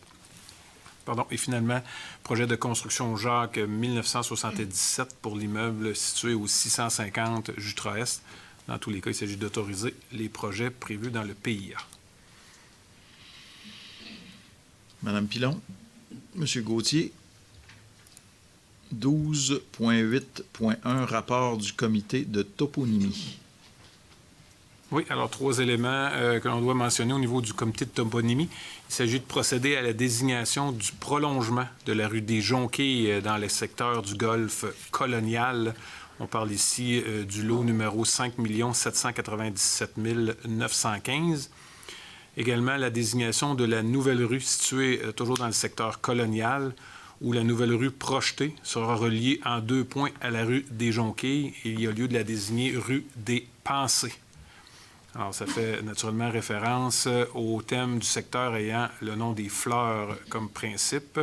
Et finalement, projet de construction Jacques 1977 pour l'immeuble situé au 650 Jutra-Est. Dans tous les cas, il s'agit d'autoriser les projets prévus dans le PIA. Mme Pilon, M. Gauthier, 12.8.1, rapport du comité de toponymie. Oui, alors 3 éléments que l'on doit mentionner au niveau du comité de toponymie. Il s'agit de procéder à la désignation du prolongement de la rue des Jonquilles dans le secteur du golfe colonial. On parle ici du lot numéro 5 797 915. Également, la désignation de la nouvelle rue située toujours dans le secteur colonial, où la nouvelle rue projetée sera reliée en 2 points à la rue des Jonquilles. Il y a lieu de la désigner rue des Pensées. Alors, ça fait naturellement référence au thème du secteur ayant le nom des fleurs comme principe.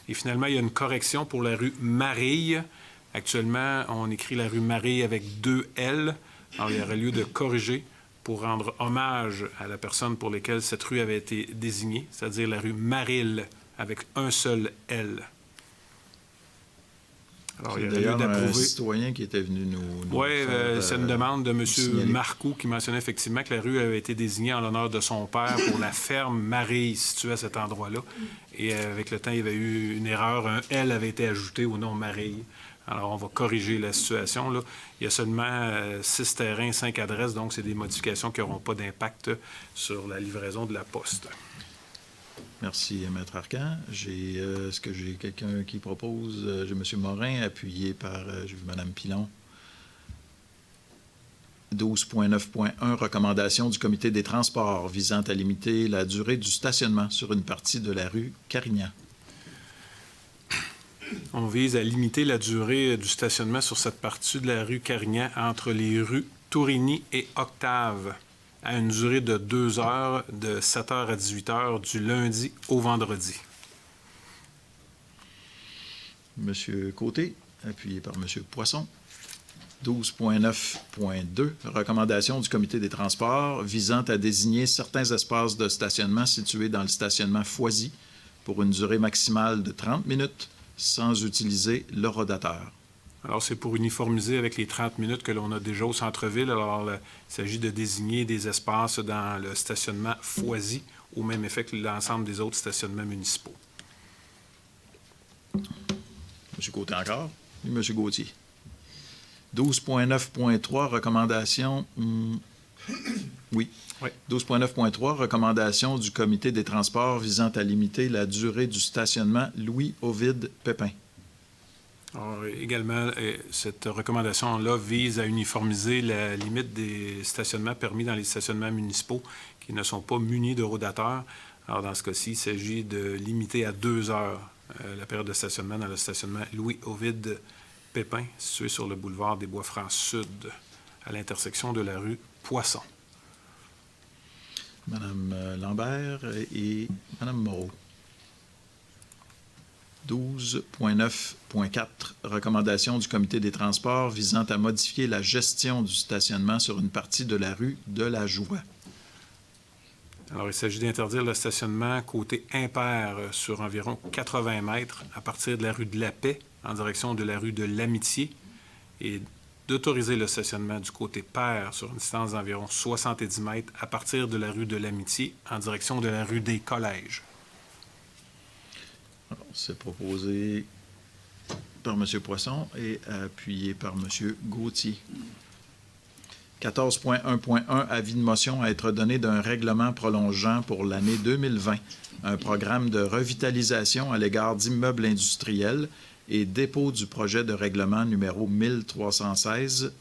Et finalement, il y a une correction pour la rue Marille. Actuellement, on écrit la rue Marille avec 2 L. Alors, il y aurait lieu de corriger pour rendre hommage à la personne pour laquelle cette rue avait été désignée, c'est-à-dire la rue Marille avec un seul L. Alors, il y a d'ailleurs lieu un d'approuver. citoyen qui était venu nous Oui, faire, c'est une demande de M. signaler. Marcoux qui mentionnait effectivement que la rue avait été désignée en l'honneur de son père pour la ferme Marille située à cet endroit-là. Et avec le temps, il y avait eu une erreur. Un L avait été ajouté au nom Marille. Alors, on va corriger la situation, là. Il y a seulement 6 terrains, 5 adresses, donc c'est des modifications qui n'auront pas d'impact sur la livraison de la poste. Merci, Maître Arcan. Est-ce que j'ai quelqu'un qui propose? J'ai M. Morin, appuyé par j'ai vu Mme Pilon. 12.9.1, recommandation du comité des transports visant à limiter la durée du stationnement sur une partie de la rue Carignan. On vise à limiter la durée du stationnement sur cette partie de la rue Carignan entre les rues Tourigny et Octave, à une durée de 2 heures, de 7 h à 18 h, du lundi au vendredi. M. Côté, appuyé par M. Poisson. 12.9.2, recommandation du comité des transports visant à désigner certains espaces de stationnement situés dans le stationnement Foisy pour une durée maximale de 30 minutes sans utiliser le rodateur. Alors, c'est pour uniformiser avec les 30 minutes que l'on a déjà au centre-ville. Alors, il s'agit de désigner des espaces dans le stationnement Foisy, au même effet que l'ensemble des autres stationnements municipaux. M. Côté encore, et M. Gauthier. 12.9.3, recommandation... Oui. 12.9.3, recommandation du comité des transports visant à limiter la durée du stationnement Louis-Ovide Pépin. Alors, également, cette recommandation-là vise à uniformiser la limite des stationnements permis dans les stationnements municipaux qui ne sont pas munis de rodateurs. Alors, dans ce cas-ci, il s'agit de limiter à 2 heures la période de stationnement dans le stationnement Louis-Ovide Pépin, situé sur le boulevard des Bois-Francs Sud, à l'intersection de la rue Poisson. Mme Lambert et Mme Moreau. 12.9.4, recommandation du comité des transports visant à modifier la gestion du stationnement sur une partie de la rue de la Joie. Alors, il s'agit d'interdire le stationnement côté impair sur environ 80 mètres à partir de la rue de la Paix en direction de la rue de l'Amitié et d'autoriser le stationnement du côté pair sur une distance d'environ 70 mètres à partir de la rue de l'Amitié en direction de la rue des Collèges. Alors, c'est proposé par M. Poisson et appuyé par M. Gauthier. 14.1.1, avis de motion à être donné d'un règlement prolongeant pour l'année 2020 un programme de revitalisation à l'égard d'immeubles industriels et dépôt du projet de règlement numéro 1316-2019.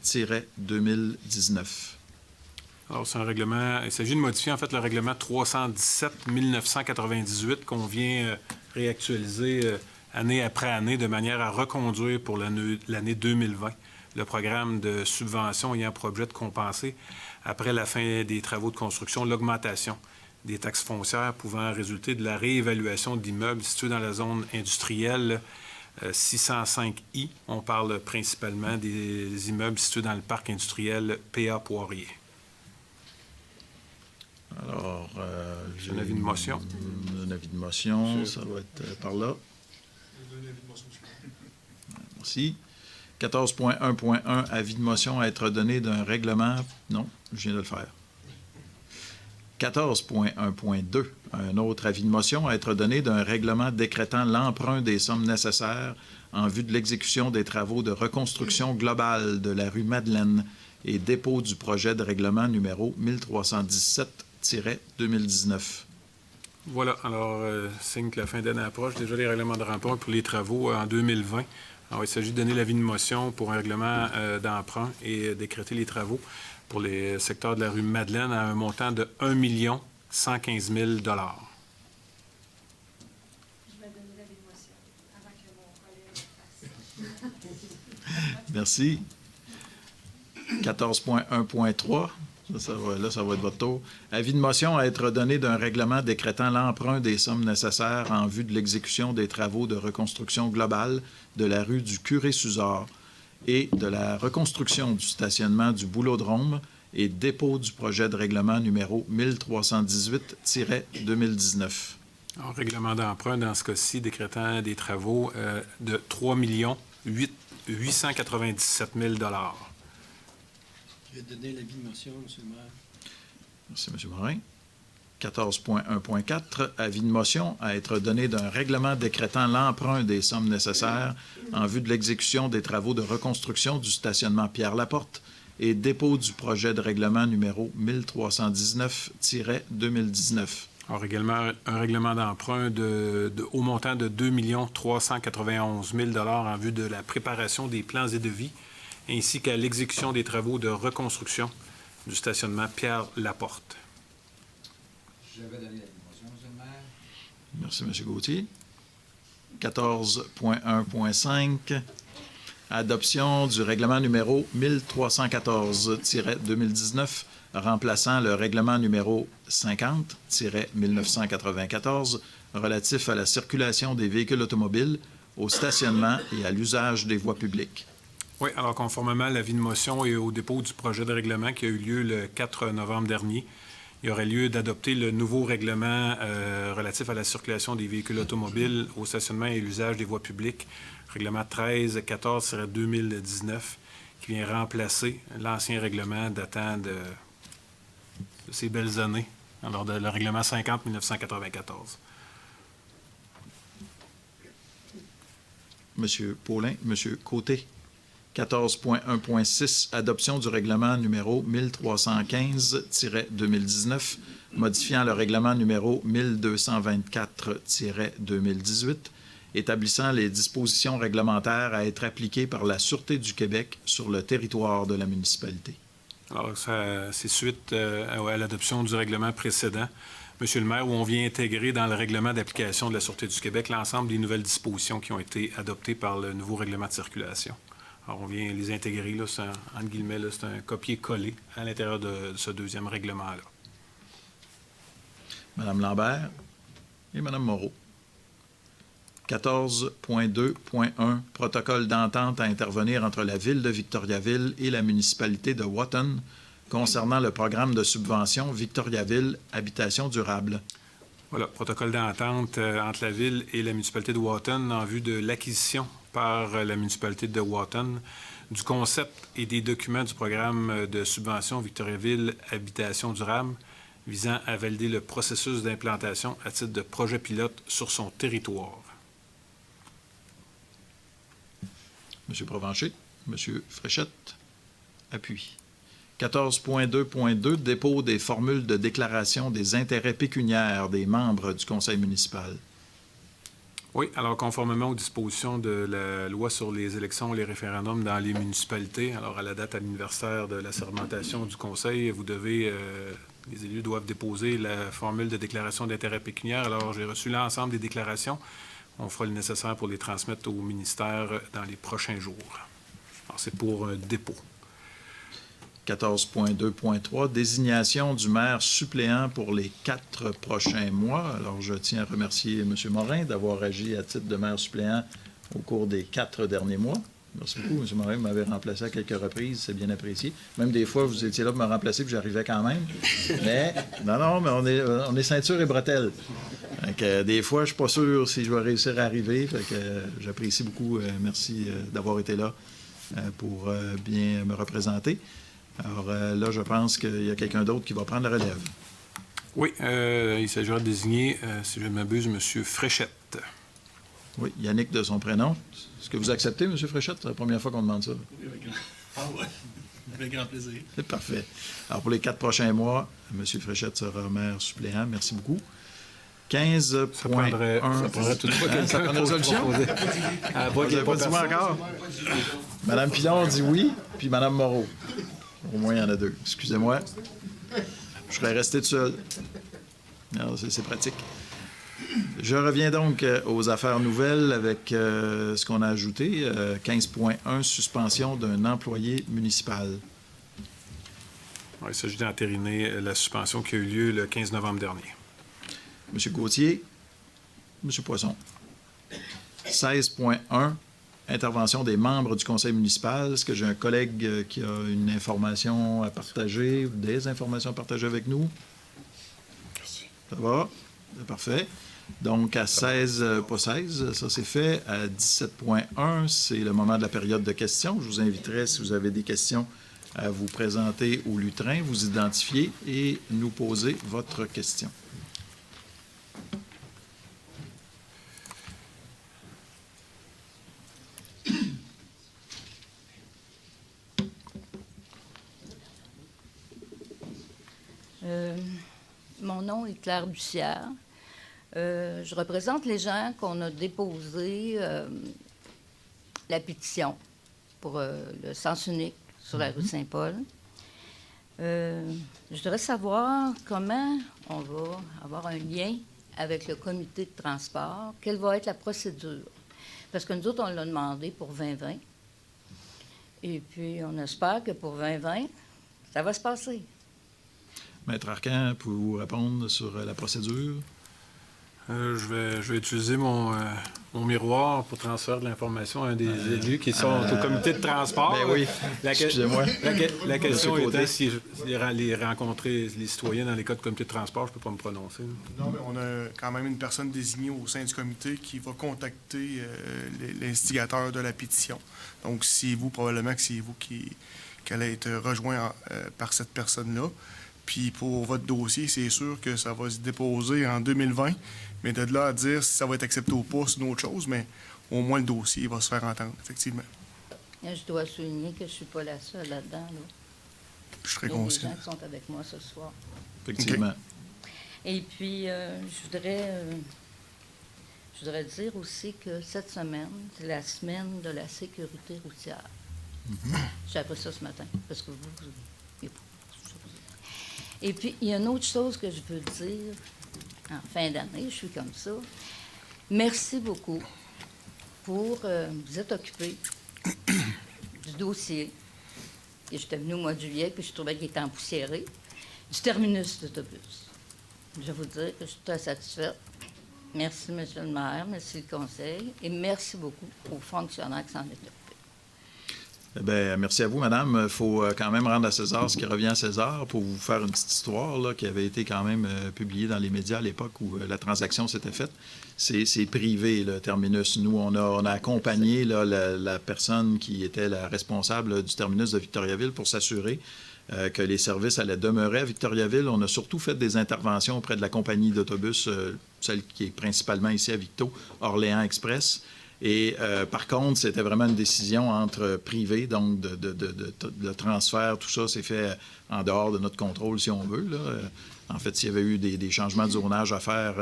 Alors, c'est un règlement... Il s'agit de modifier, en fait, le règlement 317-1998 qu'on vient réactualiser année après année de manière à reconduire pour l'année 2020 le programme de subvention ayant pour objet de compenser, après la fin des travaux de construction, l'augmentation des taxes foncières pouvant résulter de la réévaluation d'immeubles situés dans la zone industrielle 605I. On parle principalement des immeubles situés dans le parc industriel P.A. Poirier. Alors, j'ai un avis de motion. Un avis de motion, ça doit être par là. Merci. 14.1.1, avis de motion à être donné d'un règlement... Non, je viens de le faire. 14.1.2, un autre avis de motion à être donné d'un règlement décrétant l'emprunt des sommes nécessaires en vue de l'exécution des travaux de reconstruction globale de la rue Madeleine et dépôt du projet de règlement numéro 1317-2019. Voilà, alors, signe que la fin d'année approche. Déjà, les règlements de rempart pour les travaux en 2020. Alors, il s'agit de donner l'avis de motion pour un règlement d'emprunt et décréter les travaux pour les secteurs de la rue Madeleine à un montant de 1 115 000 $. Je vais donner l'avis de motion avant que mon collègue le fasse. Merci. 14.1.3. Ça va être votre tour. Avis de motion à être donné d'un règlement décrétant l'emprunt des sommes nécessaires en vue de l'exécution des travaux de reconstruction globale de la rue du Curé-Suzard et de la reconstruction du stationnement du Boulodrome et dépôt du projet de règlement numéro 1318-2019. Alors, règlement d'emprunt, dans ce cas-ci, décrétant des travaux de 3 897 000 $. Je vais donner l'avis de motion, M. le maire. Merci, M. Morin. 14.1.4, avis de motion à être donné d'un règlement décrétant l'emprunt des sommes nécessaires en vue de l'exécution des travaux de reconstruction du stationnement Pierre-Laporte et dépôt du projet de règlement numéro 1319-2019. Alors, également, un règlement d'emprunt au montant de 2 391 000 $ en vue de la préparation des plans et devis, ainsi qu'à l'exécution des travaux de reconstruction du stationnement Pierre-Laporte. Je vais donner la motion, M. le maire. Merci, M. Gauthier. 14.1.5, adoption du règlement numéro 1314-2019, remplaçant le règlement numéro 50-1994 relatif à la circulation des véhicules automobiles, au stationnement et à l'usage des voies publiques. Oui, alors conformément à l'avis de motion et au dépôt du projet de règlement qui a eu lieu le 4 novembre dernier, il y aurait lieu d'adopter le nouveau règlement relatif à la circulation des véhicules automobiles, au stationnement et à l'usage des voies publiques, règlement 1314-2019, qui vient remplacer l'ancien règlement datant de ces belles années, alors le règlement 50-1994. M. Paulin, M. Côté. 14.1.6, adoption du règlement numéro 1315-2019, modifiant le règlement numéro 1224-2018, établissant les dispositions réglementaires à être appliquées par la Sûreté du Québec sur le territoire de la municipalité. Alors, c'est suite à l'adoption du règlement précédent, Monsieur le maire, où on vient intégrer dans le règlement d'application de la Sûreté du Québec l'ensemble des nouvelles dispositions qui ont été adoptées par le nouveau règlement de circulation. Alors, on vient les intégrer, là, entre guillemets, là, c'est un copier-coller à l'intérieur de ce deuxième règlement-là. Mme Lambert et Mme Moreau. 14.2.1, protocole d'entente à intervenir entre la Ville de Victoriaville et la municipalité de Wotton concernant le programme de subvention Victoriaville Habitation durable. Voilà, protocole d'entente entre la Ville et la municipalité de Wotton en vue de l'acquisition par la municipalité de Wotton du concept et des documents du programme de subvention Victoriaville Habitation durable visant à valider le processus d'implantation à titre de projet pilote sur son territoire. M. Provencher, M. Fréchette, appuie. 14.2.2, dépôt des formules de déclaration des intérêts pécuniaires des membres du conseil municipal. Oui, alors conformément aux dispositions de la loi sur les élections et les référendums dans les municipalités, alors à la date anniversaire de la sermentation du conseil, les élus doivent déposer la formule de déclaration d'intérêt pécuniaire. Alors j'ai reçu l'ensemble des déclarations. On fera le nécessaire pour les transmettre au ministère dans les prochains jours. Alors c'est pour un dépôt. 14.2.3, désignation du maire suppléant pour les 4 prochains mois. Alors, je tiens à remercier M. Morin d'avoir agi à titre de maire suppléant au cours des 4 derniers mois. Merci beaucoup, M. Morin. Vous m'avez remplacé à quelques reprises. C'est bien apprécié. Même des fois, vous étiez là pour me remplacer puis j'arrivais quand même. Mais, non, mais on est ceinture et bretelles. Donc, des fois, je ne suis pas sûr si je vais réussir à arriver. Fait que j'apprécie beaucoup. Merci d'avoir été là pour bien me représenter. Alors là, je pense qu'il y a quelqu'un d'autre qui va prendre la relève. Oui, il s'agira de désigner, si je ne m'abuse, M. Fréchette. Oui, Yannick de son prénom. Est-ce que vous acceptez, M. Fréchette? C'est la première fois qu'on demande ça. Ah ouais, avec grand plaisir. C'est parfait. Alors, pour les 4 prochains mois, M. Fréchette sera maire suppléant. Merci beaucoup. 15.1. Ça prendrait toutefois quelqu'un Ça prend une pour résolution? proposer. À la voix Vous qu'il y n'avez ait pas pas dit oui personne. encore? Mme Pilon dit oui, puis Mme Moreau. Au moins, il y en a 2. Excusez-moi. Je serais resté tout seul. Non, c'est pratique. Je reviens donc aux affaires nouvelles avec ce qu'on a ajouté. 15.1, suspension d'un employé municipal. Ouais, il s'agit d'entériner la suspension qui a eu lieu le 15 novembre dernier. M. Gauthier, M. Poisson. 16.1, intervention des membres du conseil municipal. Est-ce que j'ai un collègue qui a une information à partager ou des informations à partager avec nous? Ça va? C'est parfait. Donc, à 16, pas 16, ça c'est fait. À 17.1, c'est le moment de la période de questions. Je vous inviterai, si vous avez des questions, à vous présenter au lutrin, vous identifier et nous poser votre question. Mon nom est Claire Bussière. Je représente les gens qu'on a déposé la pétition pour le sens unique sur la rue Saint-Paul. Je voudrais savoir comment on va avoir un lien avec le comité de transport. Quelle va être la procédure? Parce que nous autres, on l'a demandé pour 2020. Et puis, on espère que pour 2020, ça va se passer. Maître Arcan, pouvez-vous répondre sur la procédure? Je vais utiliser mon miroir pour transférer de l'information à un des élus qui sont au comité de transport. Ben oui, La excusez-moi. La question Monsieur Côté. était si les rencontrer les citoyens dans les cas de comité de transport, je ne peux pas me prononcer. Non, mais on a quand même une personne désignée au sein du comité qui va contacter l'instigateur de la pétition. Donc, c'est vous, probablement que c'est vous qui allez être rejoint par cette personne-là. Puis pour votre dossier, c'est sûr que ça va se déposer en 2020. Mais de là à dire si ça va être accepté ou pas, c'est une autre chose. Mais au moins, le dossier va se faire entendre, effectivement. Je dois souligner que je ne suis pas la seule là-dedans. Là. Je serais Il y a des conscient. gens qui sont avec moi ce soir. Effectivement. Et puis, je voudrais dire aussi que cette semaine, c'est la semaine de la sécurité routière. J'ai appris ça ce matin, parce que vous et puis, il y a une autre chose que je veux dire. En fin d'année, je suis comme ça. Merci beaucoup pour vous êtes occupé du dossier. Et j'étais venue au mois de juillet, puis je trouvais qu'il était empoussiéré, du terminus d'autobus. Je vais vous dire que je suis très satisfaite. Merci, M. le maire, merci le conseil, et merci beaucoup aux fonctionnaires qui s'en étaient occupés. Eh bien, merci à vous, madame. Il faut quand même rendre à César ce qui revient à César. Pour vous faire une petite histoire là, qui avait été quand même publiée dans les médias à l'époque où la transaction s'était faite. C'est privé, le terminus. Nous, on a accompagné là, la personne qui était la responsable du terminus de Victoriaville pour s'assurer que les services allaient demeurer à Victoriaville. On a surtout fait des interventions auprès de la compagnie d'autobus, celle qui est principalement ici à Victo, Orléans Express. Et par contre, c'était vraiment une décision entre privés, donc de transfert, tout ça s'est fait en dehors de notre contrôle, si on veut. Là. En fait, s'il y avait eu des changements de zonage à faire,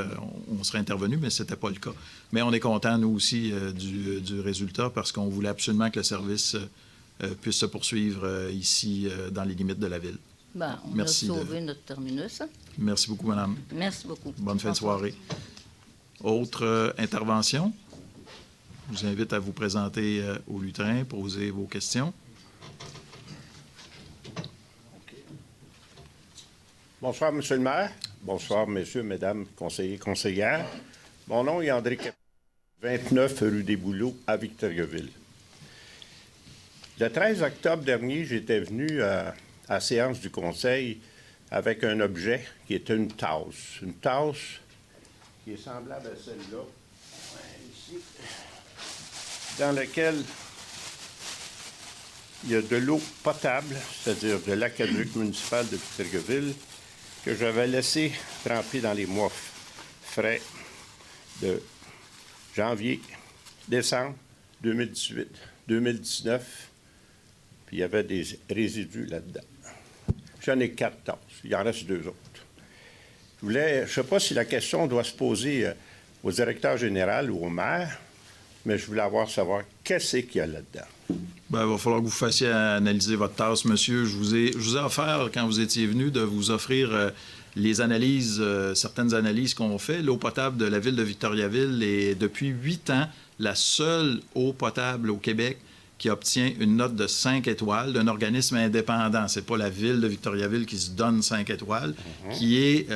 on serait intervenu, mais ce n'était pas le cas. Mais on est content, nous aussi, du résultat parce qu'on voulait absolument que le service puisse se poursuivre ici, dans les limites de la ville. Bien, on Merci a sauvé notre terminus. Hein? Merci beaucoup, madame. Merci beaucoup. Bonne fin de soirée. Autre intervention? Je vous invite à vous présenter au lutrin, poser vos questions. Bonsoir, M. le maire. Bonsoir, messieurs, mesdames, conseillers, conseillères. Mon nom est André Cap, 29 rue des Bouleaux à Victoriaville. Le 13 octobre dernier, j'étais venu à la séance du conseil avec un objet qui est une tasse. Une tasse qui est semblable à celle-là, ici, dans laquelle il y a de l'eau potable, c'est-à-dire de l'aqueduc municipal de Victoriaville, que j'avais laissé tremper dans les mois frais de janvier, décembre 2018, 2019, puis il y avait des résidus là-dedans. J'en ai 4 tasses. Il en reste 2 autres. Je ne sais pas si la question doit se poser au directeur général ou au maire, mais je voulais savoir qu'est-ce qu'il y a là-dedans. Bien, il va falloir que vous fassiez analyser votre tasse, monsieur. Je vous ai offert, quand vous étiez venu, de vous offrir les analyses, certaines analyses qu'on fait. L'eau potable de la ville de Victoriaville est, depuis 8 ans, la seule eau potable au Québec qui obtient une note de 5 étoiles d'un organisme indépendant. Ce n'est pas la ville de Victoriaville qui se donne 5 étoiles, qui est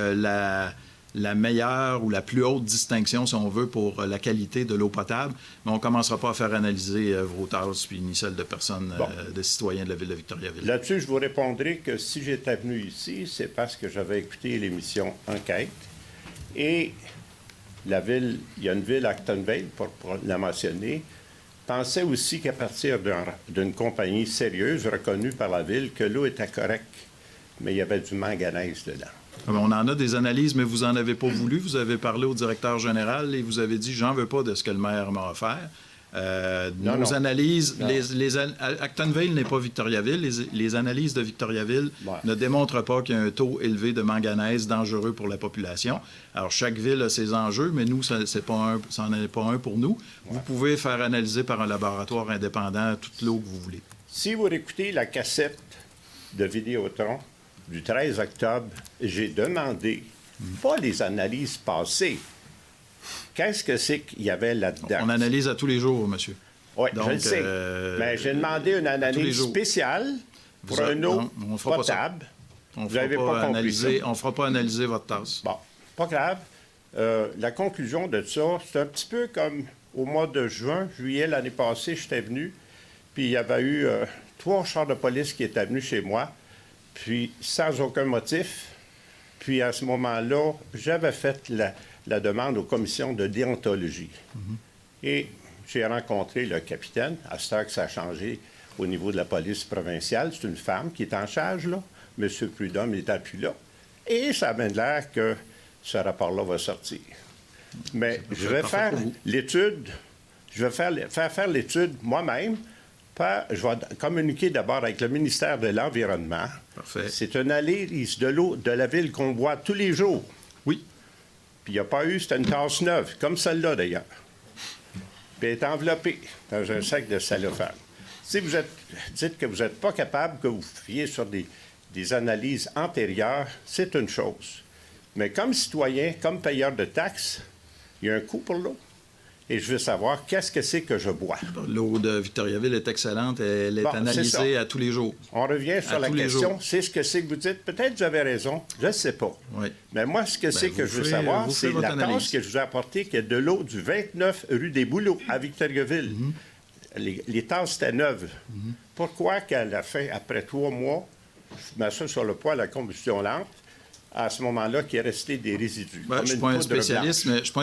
la meilleure ou la plus haute distinction, si on veut, pour la qualité de l'eau potable. Mais on ne commencera pas à faire analyser vos tasses, puis ni celles de personnes, de citoyens de la ville de Victoriaville. Là-dessus, je vous répondrai que si j'étais venu ici, c'est parce que j'avais écouté l'émission Enquête. Et la ville, il y a une ville, Actonville, pour la mentionner, pensait aussi qu'à partir d'une compagnie sérieuse, reconnue par la ville, que l'eau était correcte, mais il y avait du manganèse dedans. On en a des analyses, mais vous n'en avez pas voulu. Vous avez parlé au directeur général et vous avez dit « j'en veux pas de ce que le maire m'a offert ». Nos analyses, Actonville n'est pas Victoriaville. Les analyses de Victoriaville ne démontrent pas qu'il y a un taux élevé de manganèse dangereux pour la population. Alors, chaque ville a ses enjeux, mais nous, ça n'en est pas un pour nous. Vous pouvez faire analyser par un laboratoire indépendant toute l'eau que vous voulez. Si vous écoutez la cassette de Vidéotron du 13 octobre, j'ai demandé, pas les analyses passées, qu'est-ce que c'est qu'il y avait là-dedans? On analyse à tous les jours, monsieur. Oui, je le sais. Mais j'ai demandé une analyse spéciale pour une eau potable. On ne fera pas analyser votre tasse. Bon, pas grave. La conclusion de ça, c'est un petit peu comme au mois de juillet l'année passée, j'étais venu, puis il y avait eu 3 chars de police qui étaient venus chez moi, puis sans aucun motif. Puis à ce moment-là, j'avais fait la demande aux commissions de déontologie. Et j'ai rencontré le capitaine, à ce temps que ça a changé au niveau de la police provinciale. C'est une femme qui est en charge, là. M. Prudhomme n'était plus là. Et ça a l'air que ce rapport-là va sortir. Mais je vais faire l'étude, je vais faire l'étude moi-même. Je vais communiquer d'abord avec le ministère de l'Environnement. Parfait. C'est une analyse de l'eau de la ville qu'on boit tous les jours. Oui. Puis il n'y a pas eu, c'était une tasse neuve, comme celle-là d'ailleurs. Puis elle est enveloppée dans un sac de cellophane. Si vous dites que vous n'êtes pas capable, que vous fiez sur des analyses antérieures, c'est une chose. Mais comme citoyen, comme payeur de taxes, il y a un coût pour l'eau. Et je veux savoir qu'est-ce que c'est que je bois. L'eau de Victoriaville est excellente. Elle est analysée à tous les jours. On revient sur la question. C'est ce que c'est que vous dites. Peut-être que vous avez raison. Je ne sais pas. Oui. Mais moi, ce que c'est que je veux savoir, c'est la tasse que je vous ai apportée, qui est de l'eau du 29 rue des Bouleaux à Victoriaville. Les tasses étaient neuves. Pourquoi qu'à la fin, après 3 mois, je mets ça sur le poêle à combustion lente, à ce moment-là, qu'il est resté des résidus. Je ne suis pas un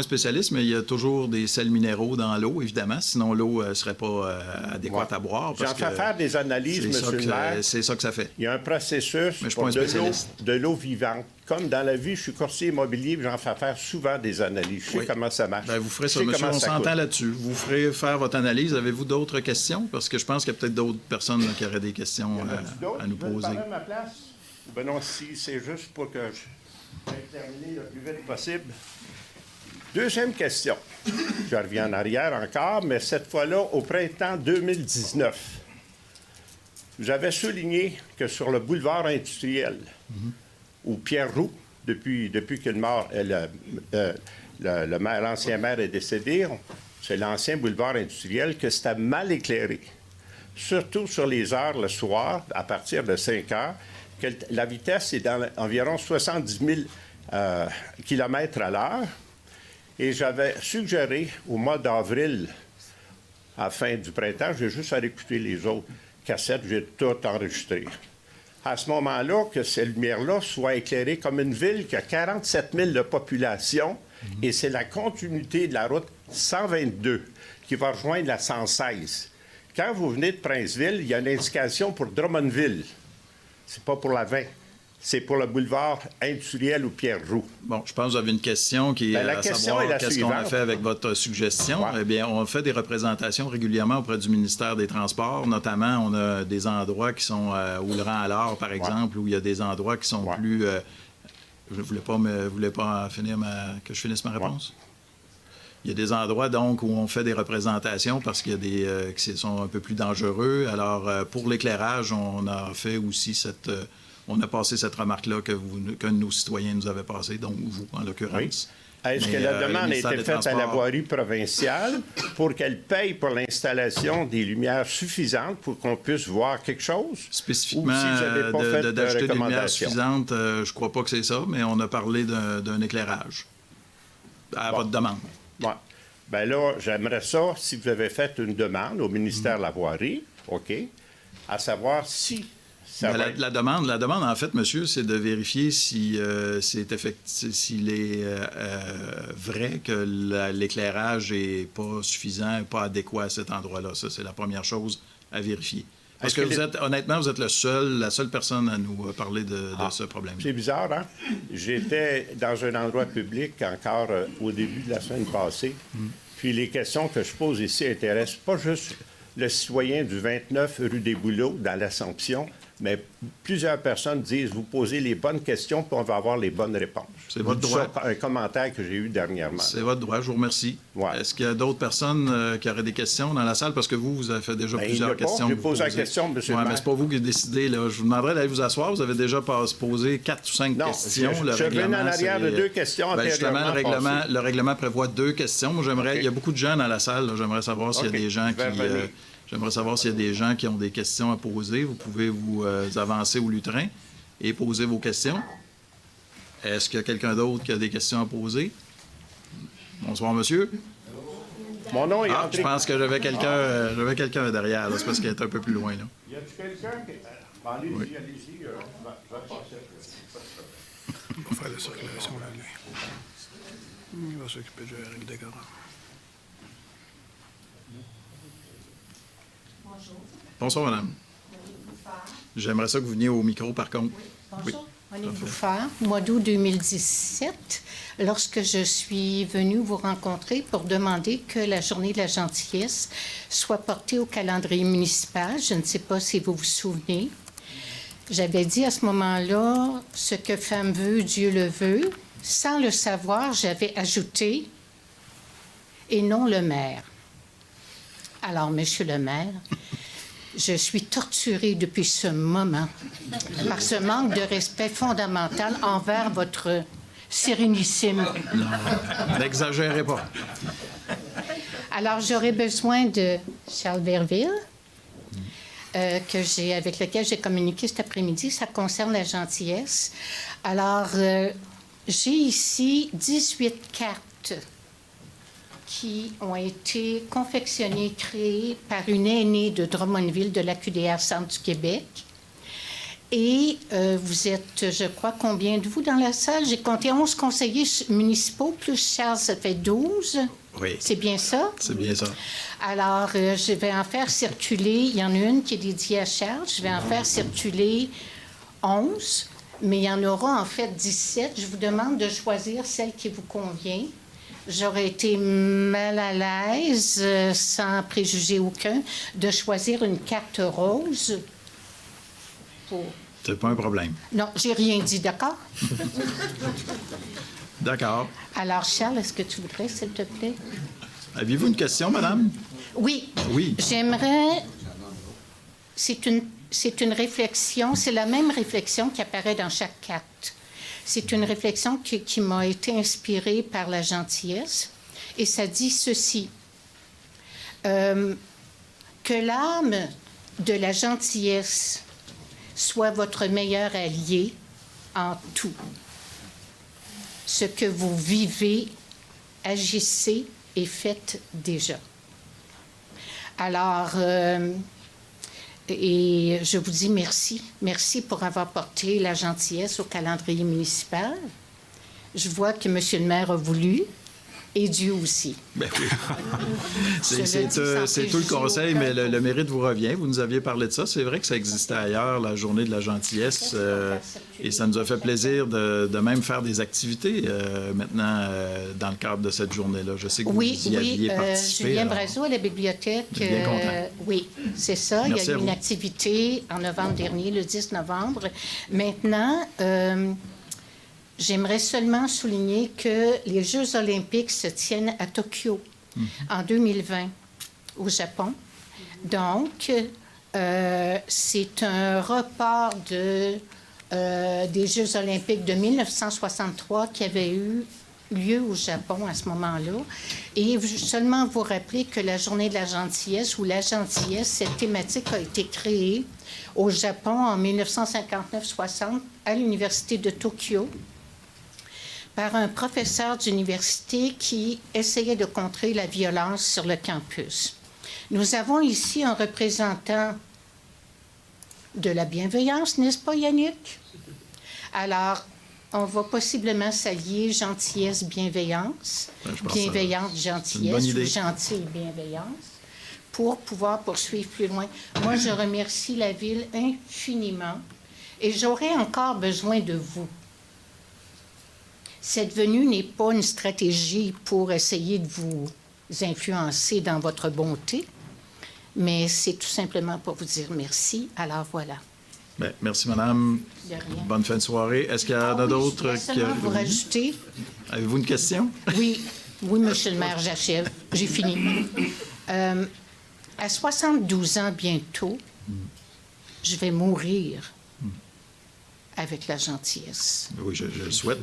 spécialiste, mais il y a toujours des sels minéraux dans l'eau, évidemment. Sinon, l'eau ne serait pas adéquate à boire. J'en fais faire des analyses, M. le maire. C'est ça que ça fait. Il y a un processus pour de l'eau vivante. Comme dans la vie, je suis courtier immobilier, j'en fais faire souvent des analyses. Je sais comment ça marche. Vous ferez ça, monsieur. On s'entend là-dessus. Vous ferez faire votre analyse. Avez-vous d'autres questions? Parce que je pense qu'il y a peut-être d'autres personnes qui auraient des questions à nous poser. À ma place? Ben non, si c'est juste pour que je puisse terminer le plus vite possible. Deuxième question. Je reviens en arrière encore, mais cette fois-là, au printemps 2019, vous avez souligné que sur le boulevard industriel, où Pierre Roux, depuis que l'ancien maire est décédé, c'est l'ancien boulevard industriel, que c'était mal éclairé. Surtout sur les heures le soir, à partir de 5 heures, que la vitesse est d'environ 70 000 km à l'heure. Et j'avais suggéré au mois d'avril, à la fin du printemps, j'ai juste à écouter les autres cassettes, j'ai tout enregistré. À ce moment-là, que ces lumières-là soient éclairées comme une ville qui a 47 000 de population, et c'est la continuité de la route 122 qui va rejoindre la 116. Quand vous venez de Princeville, il y a une indication pour Drummondville. C'est pas pour la 20. c'est pour le boulevard industriel ou Pierre-Roux. Bon, je pense que vous avez une question qui est la à question savoir est la qu'est-ce qu'on a suivante. fait avec votre suggestion. Ouais. Eh bien, on fait des représentations régulièrement auprès du ministère des Transports. Notamment, on a des endroits qui sont où le rang à l'or, par exemple, où il y a des endroits qui sont plus... je ne voulais pas finir que je finisse ma réponse? Il y a des endroits, donc, où on fait des représentations parce qu'il y a des qui sont un peu plus dangereux. Alors, pour l'éclairage, on a fait aussi on a passé cette remarque-là qu'un de nos citoyens nous avait passée, donc vous, en l'occurrence. Oui. Est-ce que la demande a été faite à la voirie provinciale pour qu'elle paye pour l'installation des lumières suffisantes pour qu'on puisse voir quelque chose? Spécifiquement, Ou si vous n'avez pas fait de d'ajouter des lumières recommandation? suffisantes, je ne crois pas que c'est ça, mais on a parlé d'un éclairage à votre demande. Oui. Bien là, j'aimerais ça, si vous avez fait une demande au ministère de la Voirie, OK, à savoir si ça va être... La demande, en fait, monsieur, c'est de vérifier si s'il est vrai que l'éclairage n'est pas suffisant, pas adéquat à cet endroit-là. Ça, c'est la première chose à vérifier. Parce que honnêtement, vous êtes la seule personne à nous parler de ce problème. C'est bizarre, hein? J'étais dans un endroit public encore au début de la semaine passée. Puis les questions que je pose ici intéressent pas juste le citoyen du 29 rue des Bouleaux dans l'Assomption, mais plusieurs personnes disent, vous posez les bonnes questions, puis on va avoir les bonnes réponses. C'est votre droit. C'est un commentaire que j'ai eu dernièrement. C'est votre droit, je vous remercie. Ouais. Est-ce qu'il y a d'autres personnes qui auraient des questions dans la salle? Parce que vous avez fait déjà plusieurs questions. J'ai posé la question, M. le maire. Mais c'est pas vous qui décidez. Là. Je vous demanderais d'aller vous asseoir. Vous avez déjà posé 4 ou 5 questions. Je reviens en arrière de 2 questions justement, antérieurement le règlement prévoit 2 questions. Moi, il y a beaucoup de gens dans la salle. Là. J'aimerais savoir s'il y a des gens J'aimerais savoir s'il y a des gens qui ont des questions à poser. Vous pouvez vous avancer au lutrin et poser vos questions. Est-ce qu'il y a quelqu'un d'autre qui a des questions à poser? Bonsoir, monsieur. Mon nom est Je pense que j'avais quelqu'un derrière. C'est parce qu'il est un peu plus loin. Là. Y a-t-il quelqu'un qui... allez-y, allez-y. Je vais passer. On va faire la circulation là, lui. Il va s'occuper du Eric Décoran. Bonsoir, madame. J'aimerais ça que vous veniez au micro, par contre. Bonjour, Monique Bouffard. Mois d'août 2017, lorsque je suis venue vous rencontrer pour demander que la journée de la gentillesse soit portée au calendrier municipal, je ne sais pas si vous vous souvenez, j'avais dit à ce moment-là, ce que femme veut, Dieu le veut. Sans le savoir, j'avais ajouté, et non le maire. Alors, monsieur le maire, je suis torturée depuis ce moment par ce manque de respect fondamental envers votre sérénissime. Non, n'exagérez pas. Alors, j'aurais besoin de Charles Verville, avec lequel j'ai communiqué cet après-midi. Ça concerne la gentillesse. Alors, j'ai ici 18 cartes qui ont été confectionnées, créées par une aînée de Drummondville, de la QDR Centre du Québec. Et vous êtes, je crois, combien de vous dans la salle? J'ai compté 11 conseillers municipaux, plus Charles, ça fait 12. Oui. C'est bien ça? C'est bien ça. Alors, je vais en faire circuler, il y en a une qui est dédiée à Charles, je vais en faire circuler 11, mais il y en aura en fait 17. Je vous demande de choisir celle qui vous convient. J'aurais été mal à l'aise, sans préjuger aucun, de choisir une carte rose pour... C'est pas un problème. Non, j'ai rien dit, d'accord? D'accord. Alors, Charles, est-ce que tu voudrais, s'il te plaît? Aviez-vous une question, madame? Oui. Oui. J'aimerais... C'est une réflexion, c'est la même réflexion qui apparaît dans chaque carte. C'est une réflexion qui m'a été inspirée par la gentillesse. Et ça dit ceci. Que l'âme de la gentillesse soit votre meilleur allié en tout. Ce que vous vivez, agissez et faites déjà. Alors, et je vous dis merci. Merci pour avoir porté la gentillesse au calendrier municipal. Je vois que M. le maire a voulu. et Dieu aussi. Ben oui. Je le dis sans C'est tout le préjuger conseil, aucun. mais le mérite vous revient. Vous nous aviez parlé de ça. C'est vrai que ça existait ailleurs, la journée de la gentillesse, et ça nous a fait plaisir de même faire des activités maintenant dans le cadre de cette journée-là. Je sais que vous y aviez participé. Julien alors. Brazeau à la bibliothèque. Bien content. Oui, c'est ça. Merci Il y a à eu une vous. activité en novembre dernier, le 10 novembre. Maintenant, j'aimerais seulement souligner que les Jeux olympiques se tiennent à Tokyo en 2020, au Japon. Donc, c'est un report des Jeux olympiques de 1963 qui avait eu lieu au Japon à ce moment-là. Et seulement vous rappeler que la Journée de la gentillesse, ou la gentillesse, cette thématique a été créée au Japon en 1959-60 à l'Université de Tokyo par un professeur d'université qui essayait de contrer la violence sur le campus. Nous avons ici un représentant de la bienveillance, n'est-ce pas, Yannick? Alors, on va possiblement s'allier gentillesse, bienveillance, Je pense bienveillante, c'est une bonne gentillesse, idée. ou gentille, bienveillance, pour pouvoir poursuivre plus loin. Moi, je remercie la Ville infiniment et j'aurais encore besoin de vous. Cette venue n'est pas une stratégie pour essayer de vous influencer dans votre bonté, mais c'est tout simplement pour vous dire merci. Alors voilà. Bien, merci, madame. De rien. Bonne fin de soirée. Est-ce qu'il y en a Oui, d'autres je voulais seulement vous rajouter. Avez-vous une question? Oui, monsieur le maire, j'achève. J'ai fini. À 72 ans bientôt, je vais mourir avec la gentillesse. Oui, je le souhaite.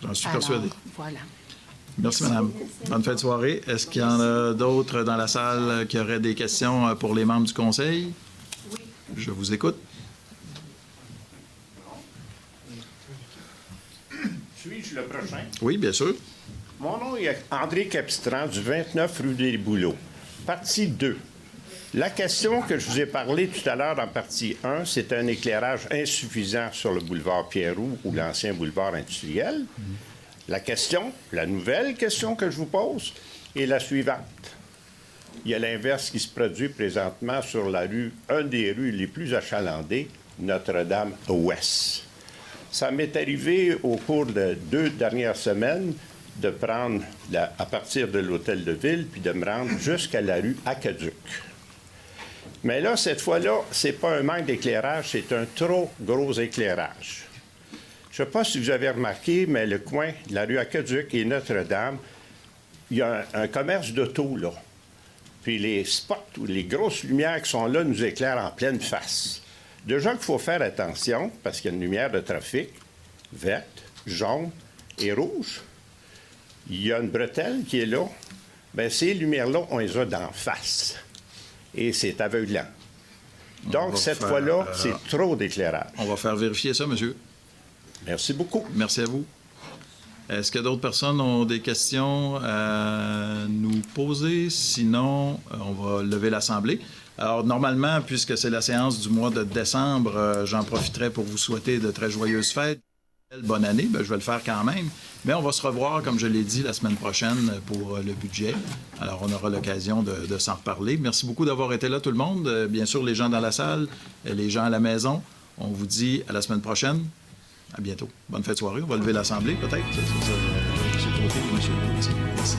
J'en suis Alors, persuadé. voilà. Merci, madame. Bonne fin de soirée. Est-ce qu'il y en a d'autres dans la salle qui auraient des questions pour les membres du conseil? Oui. Je vous écoute. Suis-je le prochain? Oui, bien sûr. Mon nom est André Capistran, du 29 rue des Bouleaux. Partie 2. La question que je vous ai parlé tout à l'heure en partie 1, c'est un éclairage insuffisant sur le boulevard Pierroux ou l'ancien boulevard industriel. La question, la nouvelle question que je vous pose, est la suivante. Il y a l'inverse qui se produit présentement sur la rue, une des rues les plus achalandées, Notre-Dame-Ouest. Ça m'est arrivé au cours de 2 dernières semaines de prendre à partir de l'hôtel de ville puis de me rendre jusqu'à la rue Aqueduc. Mais là, cette fois-là, c'est pas un manque d'éclairage, c'est un trop gros éclairage. Je ne sais pas si vous avez remarqué, mais le coin de la rue Aqueduc et Notre-Dame, il y a un commerce d'auto, là. Puis les spots ou les grosses lumières qui sont là nous éclairent en pleine face. Déjà qu'il faut faire attention, parce qu'il y a une lumière de trafic, verte, jaune et rouge. Il y a une bretelle qui est là. Bien, ces lumières-là, on les a d'en face. Et c'est aveuglant. Donc, cette fois-là, c'est trop d'éclairage. On va faire vérifier ça, monsieur. Merci beaucoup. Merci à vous. Est-ce que d'autres personnes ont des questions à nous poser? Sinon, on va lever l'Assemblée. Alors, normalement, puisque c'est la séance du mois de décembre, j'en profiterai pour vous souhaiter de très joyeuses fêtes. Bonne année, bien, je vais le faire quand même. Mais on va se revoir, comme je l'ai dit, la semaine prochaine pour le budget. Alors, on aura l'occasion de s'en reparler. Merci beaucoup d'avoir été là, tout le monde. Bien sûr, les gens dans la salle, les gens à la maison. On vous dit à la semaine prochaine. À bientôt. Bonne fête de soirée. On va lever l'Assemblée, peut-être. C'est le côté de M. Merci.